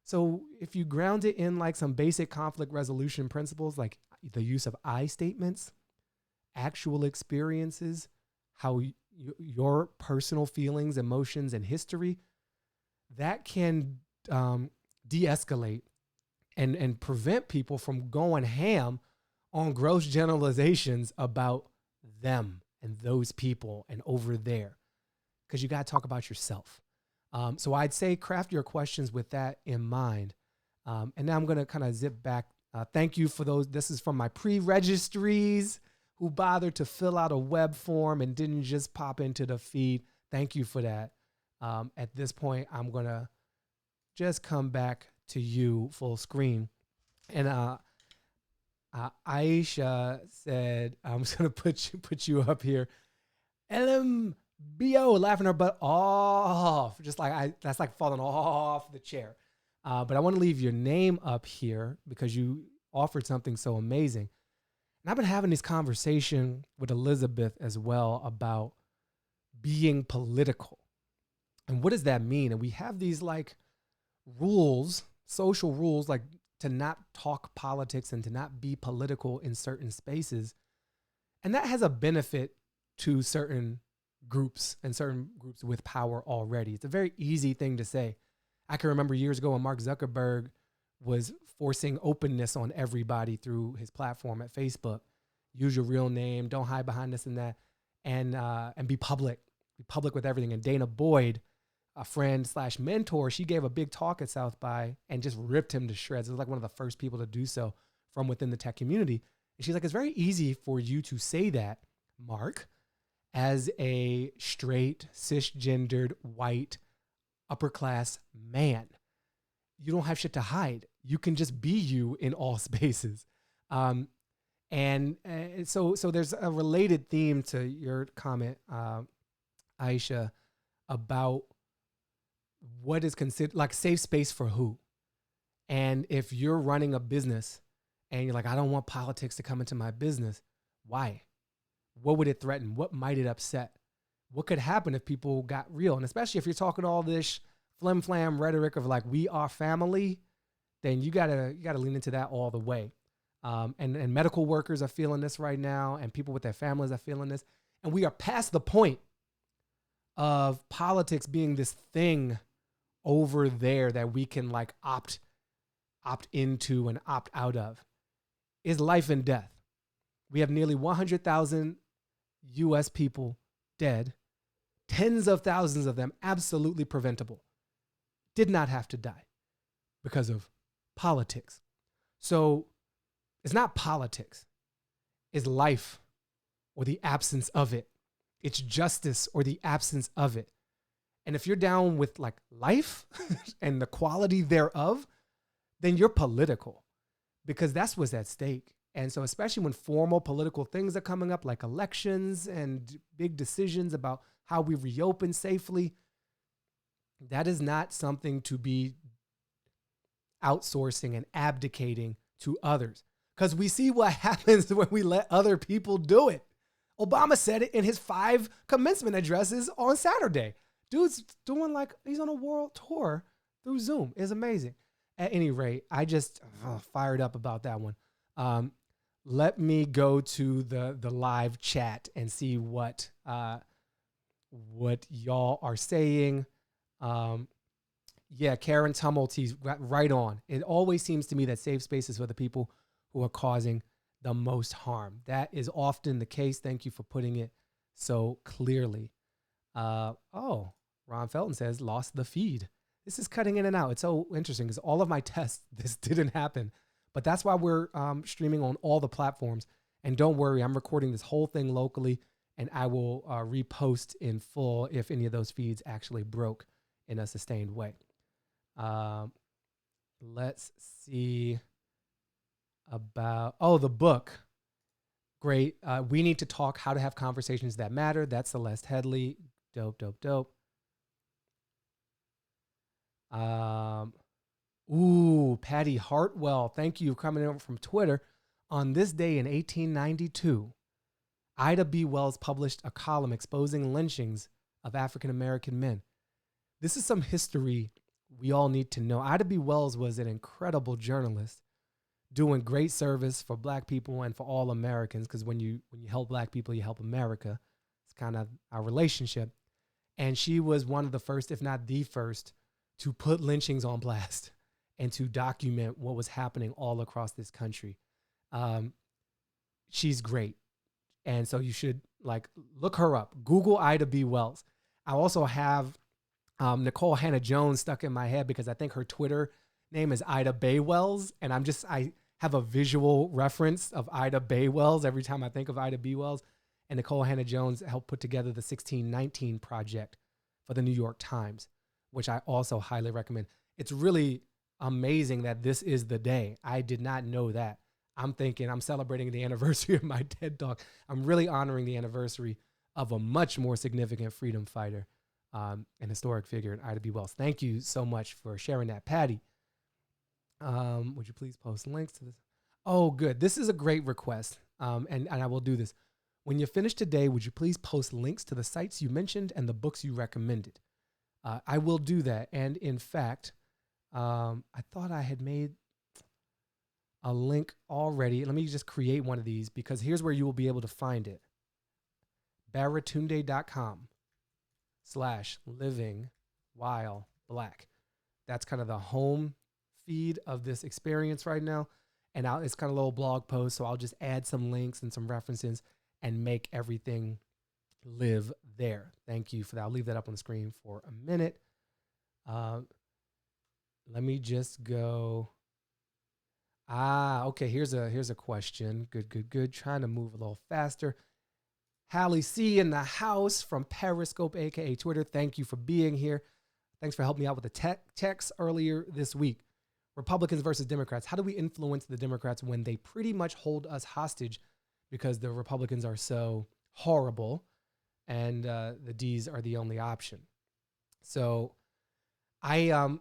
So if you ground it in like some basic conflict resolution principles, like the use of I statements, actual experiences, how your personal feelings, emotions, and history, that can de-escalate and prevent people from going ham on gross generalizations about them and those people and over there, because you got to talk about yourself. So I'd say craft your questions with that in mind. And now I'm going to kind of zip back. Thank you for those. This is from my pre-registries. who bothered to fill out a web form and didn't just pop into the feed. Thank you for that. At this point, I'm going to just come back to you full screen. And Aisha said, I'm just going to put you up here. LMBO, laughing her butt off. Just like that's like falling off the chair. But I want to leave your name up here because you offered something so amazing. And I've been having this conversation with Elizabeth as well about being political. And what does that mean? And we have these like rules, social rules, like to not talk politics and to not be political in certain spaces. And that has a benefit to certain groups and certain groups with power already. It's a very easy thing to say. I can remember years ago when Mark Zuckerberg was forcing openness on everybody through his platform at Facebook. Use your real name, don't hide behind this and that, and be public. Be public with everything. And Dana Boyd, a friend / mentor, she gave a big talk at South by and just ripped him to shreds. It was like one of the first people to do so from within the tech community. And she's like, it's very easy for you to say that, Mark, as a straight, cisgendered, white, upper class man. You don't have shit to hide. You can just be you in all spaces. And so there's a related theme to your comment, Aisha, about what is considered like safe space for who. And if you're running a business and you're like, I don't want politics to come into my business, why? What would it threaten? What might it upset? What could happen if people got real? And especially if you're talking all this flim flam rhetoric of like, we are family, then you gotta lean into that all the way. And medical workers are feeling this right now, and people with their families are feeling this. And we are past the point of politics being this thing over there that we can like opt into and opt out of. Is life and death. We have nearly 100,000 US people dead, tens of thousands of them absolutely preventable. Did not have to die because of politics. So it's not politics. It's life or the absence of it. It's justice or the absence of it. And if you're down with like life and the quality thereof, then you're political because that's what's at stake. And so especially when formal political things are coming up like elections and big decisions about how we reopen safely, that is not something to be outsourcing and abdicating to others. Because we see what happens when we let other people do it. Obama said it in his 5 commencement addresses on Saturday. Dude's doing like, he's on a world tour through Zoom. It's amazing. At any rate, I just fired up about that one. Let me go to the live chat and see what y'all are saying. Yeah, Karen Tumulty's right on. It always seems to me that safe spaces for the people who are causing the most harm. That is often the case. Thank you for putting it so clearly. Ron Felton says, lost the feed. This is cutting in and out. It's so interesting because all of my tests, this didn't happen. But that's why we're streaming on all the platforms. And don't worry, I'm recording this whole thing locally, and I will repost in full if any of those feeds actually broke in a sustained way. Let's see about, the book. Great. We Need to Talk, How to Have Conversations That Matter. That's Celeste Headley. Dope. Patty Hartwell. Thank you for coming in from Twitter. On this day in 1892, Ida B. Wells published a column exposing lynchings of African-American men. This is some history we all need to know. Ida B. Wells was an incredible journalist doing great service for Black people and for all Americans, because when you help Black people, you help America. It's kind of our relationship. And she was one of the first, if not the first, to put lynchings on blast and to document what was happening all across this country. She's great. And so you should look her up. Google Ida B. Wells. I also have Nicole Hannah Jones stuck in my head because I think her Twitter name is Ida Bay Wells. And I have a visual reference of Ida Bay Wells every time I think of Ida B. Wells. And Nicole Hannah-Jones helped put together the 1619 Project for the New York Times, which I also highly recommend. It's really amazing that this is the day. I did not know that. I'm thinking I'm celebrating the anniversary of my TED Talk. I'm really honoring the anniversary of a much more significant freedom fighter, an historic figure in Ida B. Wells. Thank you so much for sharing that, Patty. Would you please post links to this? Oh, good. This is a great request, and I will do this. When you finish today, would you please post links to the sites you mentioned and the books you recommended? I will do that. And in fact, I thought I had made a link already. Let me just create one of these because here's where you will be able to find it. Baratunde.com/living-while-black. That's kind of the home feed of this experience right now. And it's kind of a little blog post. So I'll just add some links and some references and make everything live there. Thank you for that. I'll leave that up on the screen for a minute. Let me just go. Okay. Here's a question. Good. Trying to move a little faster. Hallie C in the house from Periscope, aka Twitter. Thank you for being here. Thanks for helping me out with the text earlier this week. Republicans versus Democrats. How do we influence the Democrats when they pretty much hold us hostage because the Republicans are so horrible and the D's are the only option? So I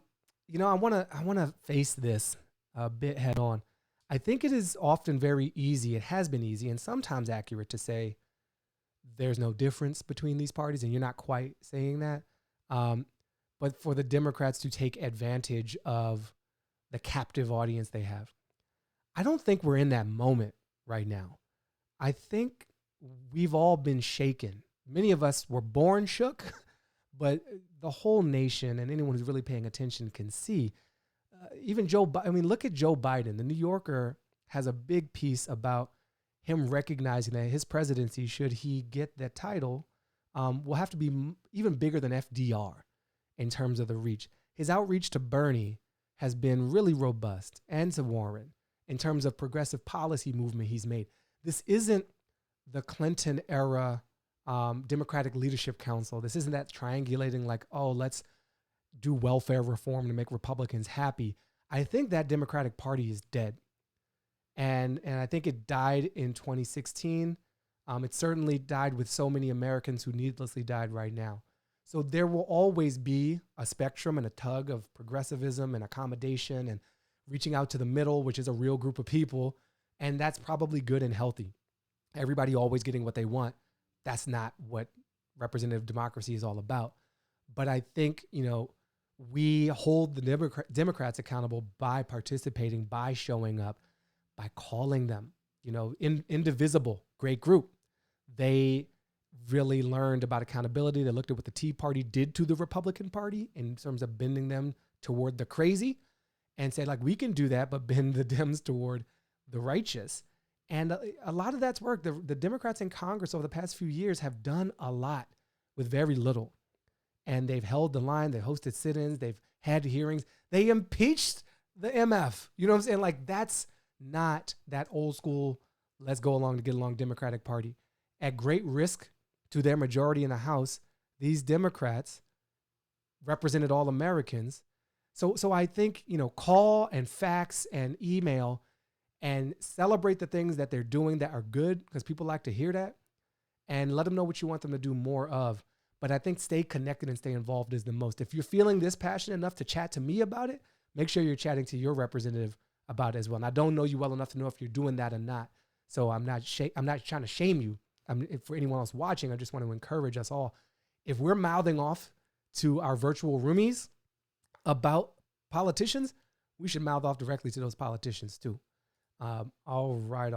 want to face this a bit head on. I think it is often very easy. It has been easy and sometimes accurate to say there's no difference between these parties, and you're not quite saying that. But for the Democrats to take advantage of the captive audience they have, I don't think we're in that moment right now. I think we've all been shaken. Many of us were born shook, but the whole nation and anyone who's really paying attention can see. Even look at Joe Biden. The New Yorker has a big piece about him recognizing that his presidency, should he get that title, will have to be even bigger than FDR in terms of the reach. His outreach to Bernie has been really robust, and to Warren in terms of progressive policy movement he's made. This isn't the Clinton era Democratic Leadership Council. This isn't that triangulating like, oh, let's do welfare reform to make Republicans happy. I think that Democratic Party is dead. And I think it died in 2016. It certainly died with so many Americans who needlessly died right now. So there will always be a spectrum and a tug of progressivism and accommodation and reaching out to the middle, which is a real group of people. And that's probably good and healthy. Everybody always getting what they want. That's not what representative democracy is all about. But I think, we hold the Democrats accountable by participating, by showing up, by calling them, indivisible, great group. They really learned about accountability. They looked at what the Tea Party did to the Republican Party in terms of bending them toward the crazy and said, we can do that, but bend the Dems toward the righteous. And a lot of that's worked. The Democrats in Congress over the past few years have done a lot with very little. And they've held the line. They hosted sit-ins. They've had hearings. They impeached the MF. You know what I'm saying? That's not that old school, let's go along to get along Democratic Party. At great risk to their majority in the House, these Democrats represented all Americans. So I think, call and fax and email and celebrate the things that they're doing that are good, because people like to hear that, and let them know what you want them to do more of. But I think stay connected and stay involved is the most. If you're feeling this passionate enough to chat to me about it, make sure you're chatting to your representative about it as well. And I don't know you well enough to know if you're doing that or not. So I'm not trying to shame you. For anyone else watching, I just want to encourage us all. If we're mouthing off to our virtual roomies about politicians, we should mouth off directly to those politicians too. All right.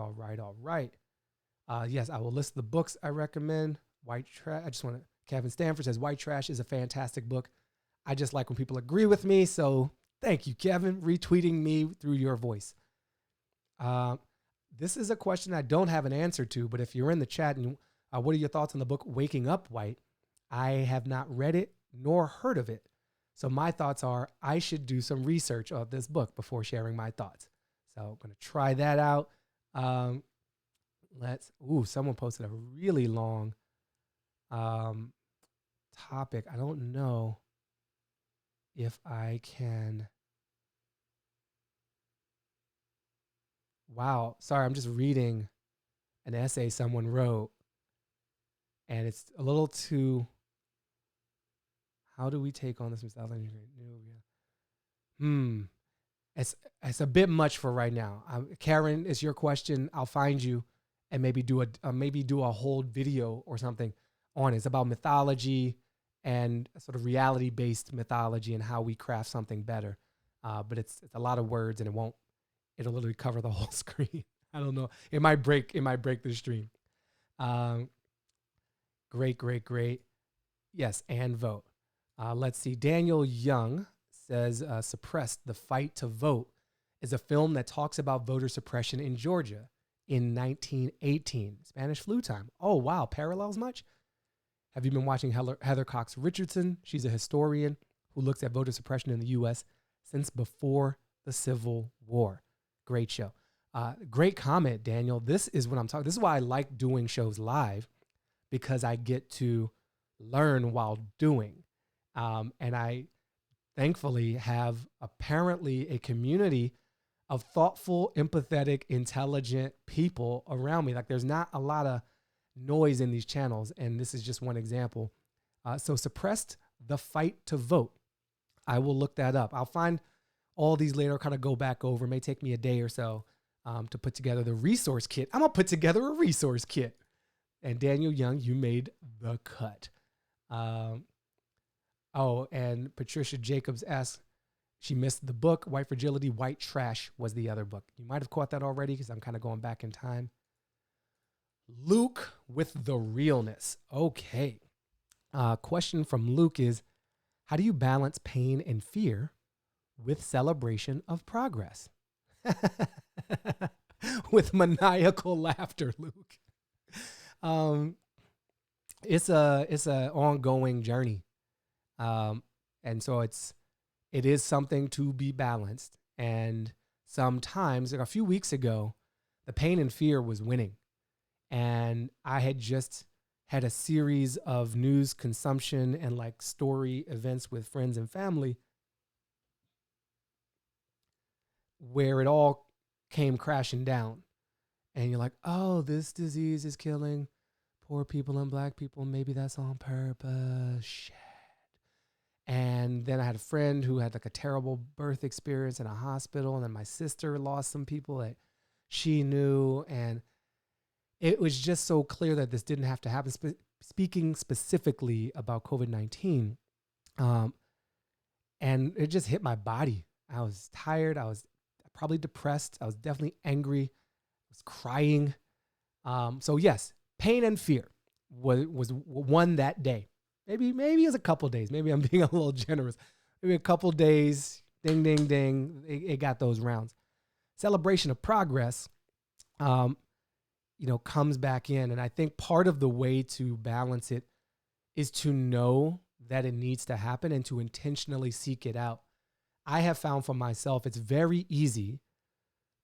Yes, I will list the books I recommend. White Trash. Kevin Stanford says White Trash is a fantastic book. I just like when people agree with me. So thank you, Kevin, retweeting me through your voice. This is a question I don't have an answer to, but if you're in the chat, and what are your thoughts on the book Waking Up White? I have not read it nor heard of it. So my thoughts are I should do some research of this book before sharing my thoughts. So I'm going to try that out. Someone posted a really long topic. I don't know if I can. Wow. Sorry, I'm just reading an essay someone wrote, and it's a little too. How do we take on this mythology? It's a bit much for right now. Karen, it's your question. I'll find you and maybe do a whole video or something on it. It's about mythology and sort of reality-based mythology and how we craft something better. But it's a lot of words, and it'll literally cover the whole screen. I don't know. It might break the stream. Great. Yes, and vote. Let's see. Daniel Young says, Suppressed, The Fight to Vote is a film that talks about voter suppression in Georgia in 1918. Spanish flu time. Oh, wow. Parallels much? Have you been watching Heather Cox Richardson? She's a historian who looks at voter suppression in the U.S. since before the Civil War. Great show. Great comment, Daniel. This is what I'm talking. This is why I like doing shows live, because I get to learn while doing. And I thankfully have apparently a community of thoughtful, empathetic, intelligent people around me. Like, there's not a lot of noise in these channels, and this is just one example. So Suppressed, The Fight to Vote. I will look that up. I'll find all these later, kind of go back over. It may take me a day or so to put together the resource kit. I'm going to put together a resource kit. And Daniel Young, you made the cut. And Patricia Jacobs asks, she missed the book, White Fragility, White Trash was the other book. You might have caught that already because I'm kind of going back in time. Luke with the realness. Okay. Question from Luke is, how do you balance pain and fear with celebration of progress? With maniacal laughter, Luke. It's a ongoing journey. And so it is something to be balanced. And sometimes, like a few weeks ago, the pain and fear was winning. And I had just had a series of news consumption and like story events with friends and family where it all came crashing down. And you're like, oh, this disease is killing poor people and black people. Maybe that's on purpose. Shit. And then I had a friend who had like a terrible birth experience in a hospital. And then my sister lost some people that she knew. And it was just so clear that this didn't have to happen. Speaking specifically about COVID-19. And it just hit my body. I was tired. I was probably depressed. I was definitely angry. I was crying. So yes, pain and fear was one that day. Maybe it was a couple days. Maybe I'm being a little generous. Maybe a couple days. Ding, ding, ding. It got those rounds. Celebration of progress, comes back in. And I think part of the way to balance it is to know that it needs to happen and to intentionally seek it out. I have found for myself, it's very easy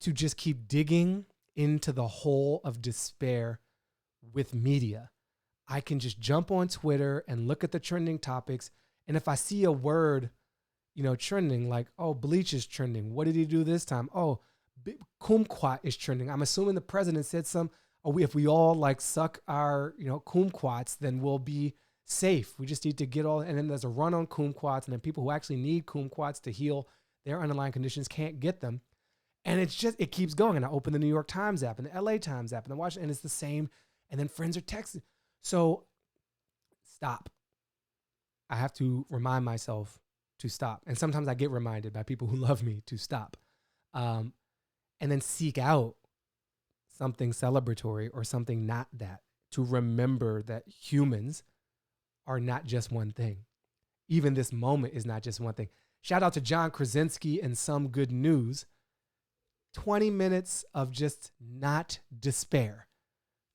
to just keep digging into the hole of despair with media. I can just jump on Twitter and look at the trending topics. And if I see a word, trending, like, oh, bleach is trending. What did he do this time? Oh, kumquat is trending. I'm assuming the president said if we all like suck our, kumquats, then we'll be safe. We just need to get all, and then there's a run on kumquats, and then people who actually need kumquats to heal their underlying conditions can't get them. And it keeps going. And I open the New York Times app and the LA Times app and I watch it, and it's the same. And then friends are texting. So stop. I have to remind myself to stop. And sometimes I get reminded by people who love me to stop. And then seek out something celebratory or something not that, to remember that humans are not just one thing. Even this moment is not just one thing. Shout out to John Krasinski and Some Good News. 20 minutes of just not despair.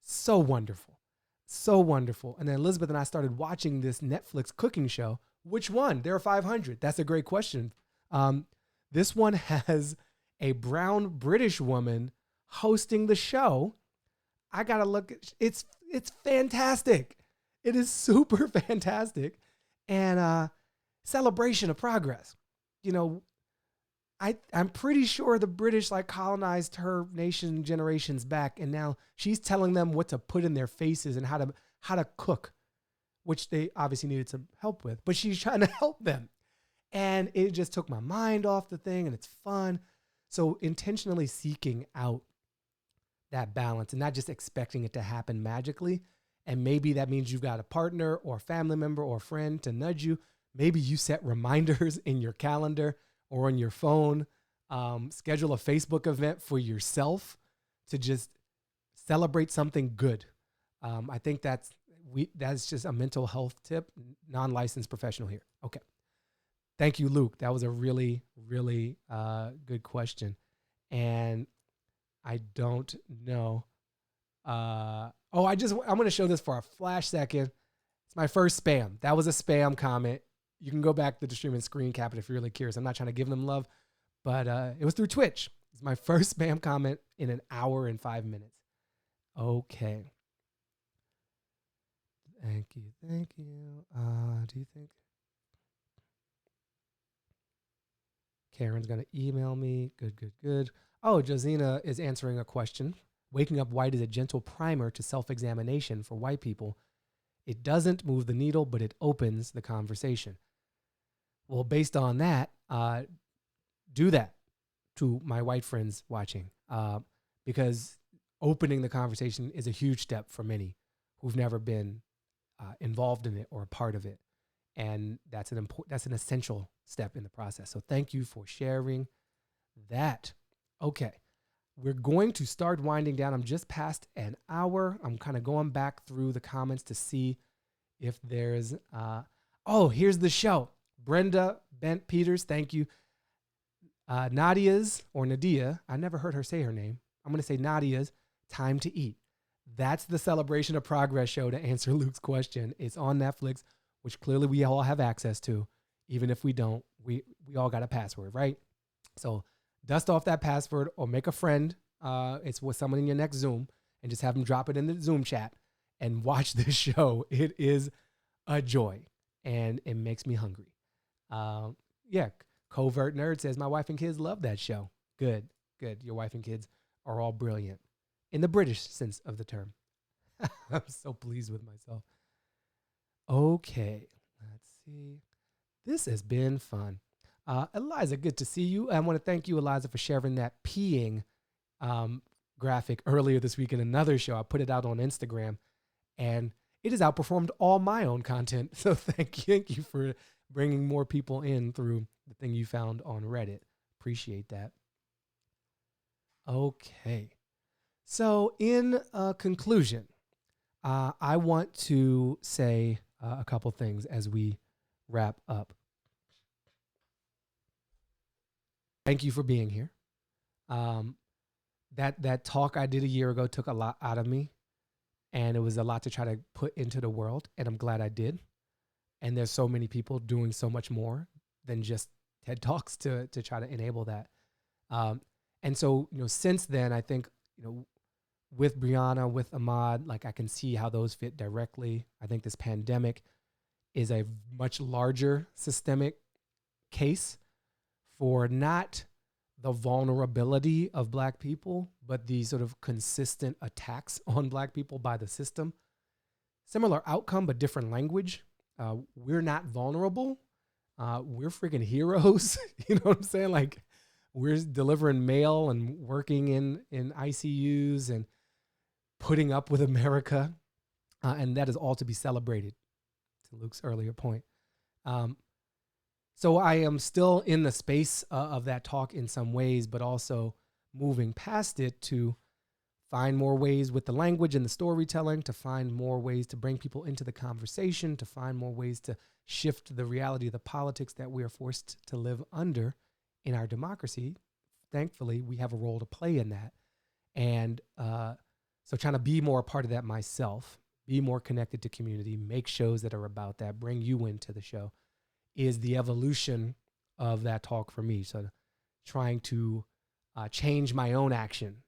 So wonderful. So wonderful. And then Elizabeth and I started watching this Netflix cooking show. Which one? There are 500. That's a great question. This one has a brown British woman hosting the show. I gotta look. It's fantastic. It is super fantastic, and celebration of progress. You know, I'm pretty sure the British like colonized her nation generations back, and now she's telling them what to put in their faces and how to cook, which they obviously needed some help with. But she's trying to help them, and it just took my mind off the thing, and it's fun. So intentionally seeking out that balance and not just expecting it to happen magically. And maybe that means you've got a partner or a family member or a friend to nudge you. Maybe you set reminders in your calendar or on your phone. Schedule a Facebook event for yourself to just celebrate something good. I think that's just a mental health tip, non-licensed professional here. Okay. Thank you, Luke. That was a really, really good question. And I don't know. I'm going to show this for a flash second. It's my first spam. That was a spam comment. You can go back to the stream and screen cap it if you're really curious. I'm not trying to give them love, but it was through Twitch. It's my first spam comment in an hour and 5 minutes. Okay. Thank you. Do you think Karen's going to email me? Good. Oh, Josina is answering a question. Waking up white is a gentle primer to self-examination for white people. It doesn't move the needle, but it opens the conversation. Well, based on that, do that to my white friends watching, because opening the conversation is a huge step for many who've never been involved in it or a part of it. And that's an essential step in the process. So thank you for sharing that. Okay. We're going to start winding down. I'm just past an hour. I'm kind of going back through the comments to see if there's, here's the show. Brenda Bent Peters, thank you. Nadia, I never heard her say her name. I'm going to say Nadia's Time to Eat. That's the Celebration of Progress show to answer Luke's question. It's on Netflix, which clearly we all have access to. Even if we don't, we all got a password, right? So dust off that password or make a friend. It's with someone in your next Zoom and just have them drop it in the Zoom chat and watch this show. It is a joy and it makes me hungry. Covert Nerd says, my wife and kids love that show. Good. Your wife and kids are all brilliant in the British sense of the term. I'm so pleased with myself. Okay, let's see. This has been fun. Eliza, good to see you. I want to thank you, Eliza, for sharing that peeing graphic earlier this week in another show. I put it out on Instagram, and it has outperformed all my own content. So thank you for bringing more people in through the thing you found on Reddit. Appreciate that. Okay. So in conclusion, I want to say a couple things as we wrap up. Thank you for being here. That talk I did a year ago took a lot out of me, and it was a lot to try to put into the world, and I'm glad I did. And there's so many people doing so much more than just TED Talks to try to enable that. And so, since then, I think, with Brianna, with Ahmad, like I can see how those fit directly. I think this pandemic is a much larger systemic case for not the vulnerability of Black people, but the sort of consistent attacks on Black people by the system. Similar outcome, but different language. We're not vulnerable. We're freaking heroes. You know what I'm saying? Like, we're delivering mail and working in ICUs and putting up with America. And that is all to be celebrated, to Luke's earlier point. So I am still in the space of that talk in some ways, but also moving past it to find more ways with the language and the storytelling, to find more ways to bring people into the conversation, to find more ways to shift the reality of the politics that we are forced to live under in our democracy. Thankfully, we have a role to play in that. And so trying to be more a part of that myself, be more connected to community, make shows that are about that, bring you into the show, is the evolution of that talk for me. So trying to change my own action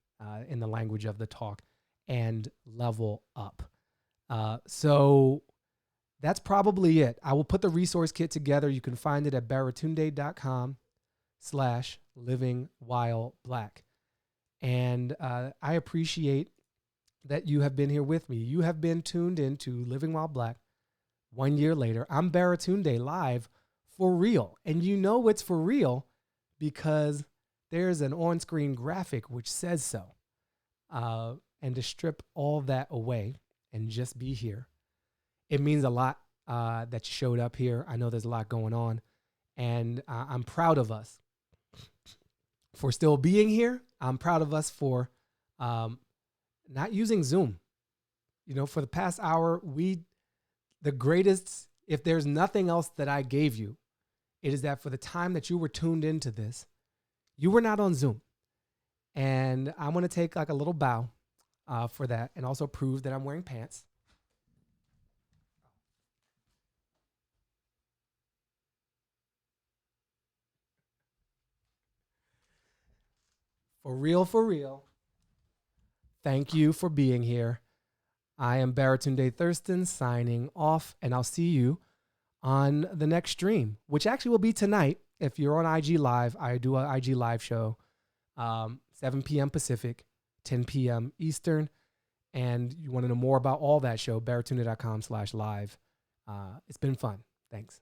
in the language of the talk, and level up. So that's probably it. I will put the resource kit together. You can find it at baratunde.com/livingwhileblack. And I appreciate that you have been here with me. You have been tuned into Living While Black 1 year later. I'm Baratunde, live for real. And you know it's for real because there's an on-screen graphic which says so. And to strip all that away and just be here, it means a lot that you showed up here. I know there's a lot going on, and I'm proud of us for still being here. I'm proud of us for not using Zoom. You know, for the past hour, the greatest, if there's nothing else that I gave you, it is that for the time that you were tuned into this, you were not on Zoom. And I want to take like a little bow for that, and also prove that I'm wearing pants. For real, thank you for being here. I am Baratunde Thurston signing off, and I'll see you on the next stream, which actually will be tonight. If you're on IG Live, I do an IG Live show, 7 p.m. Pacific, 10 p.m. Eastern. And you want to know more about all that show, baratunde.com/live. It's been fun. Thanks.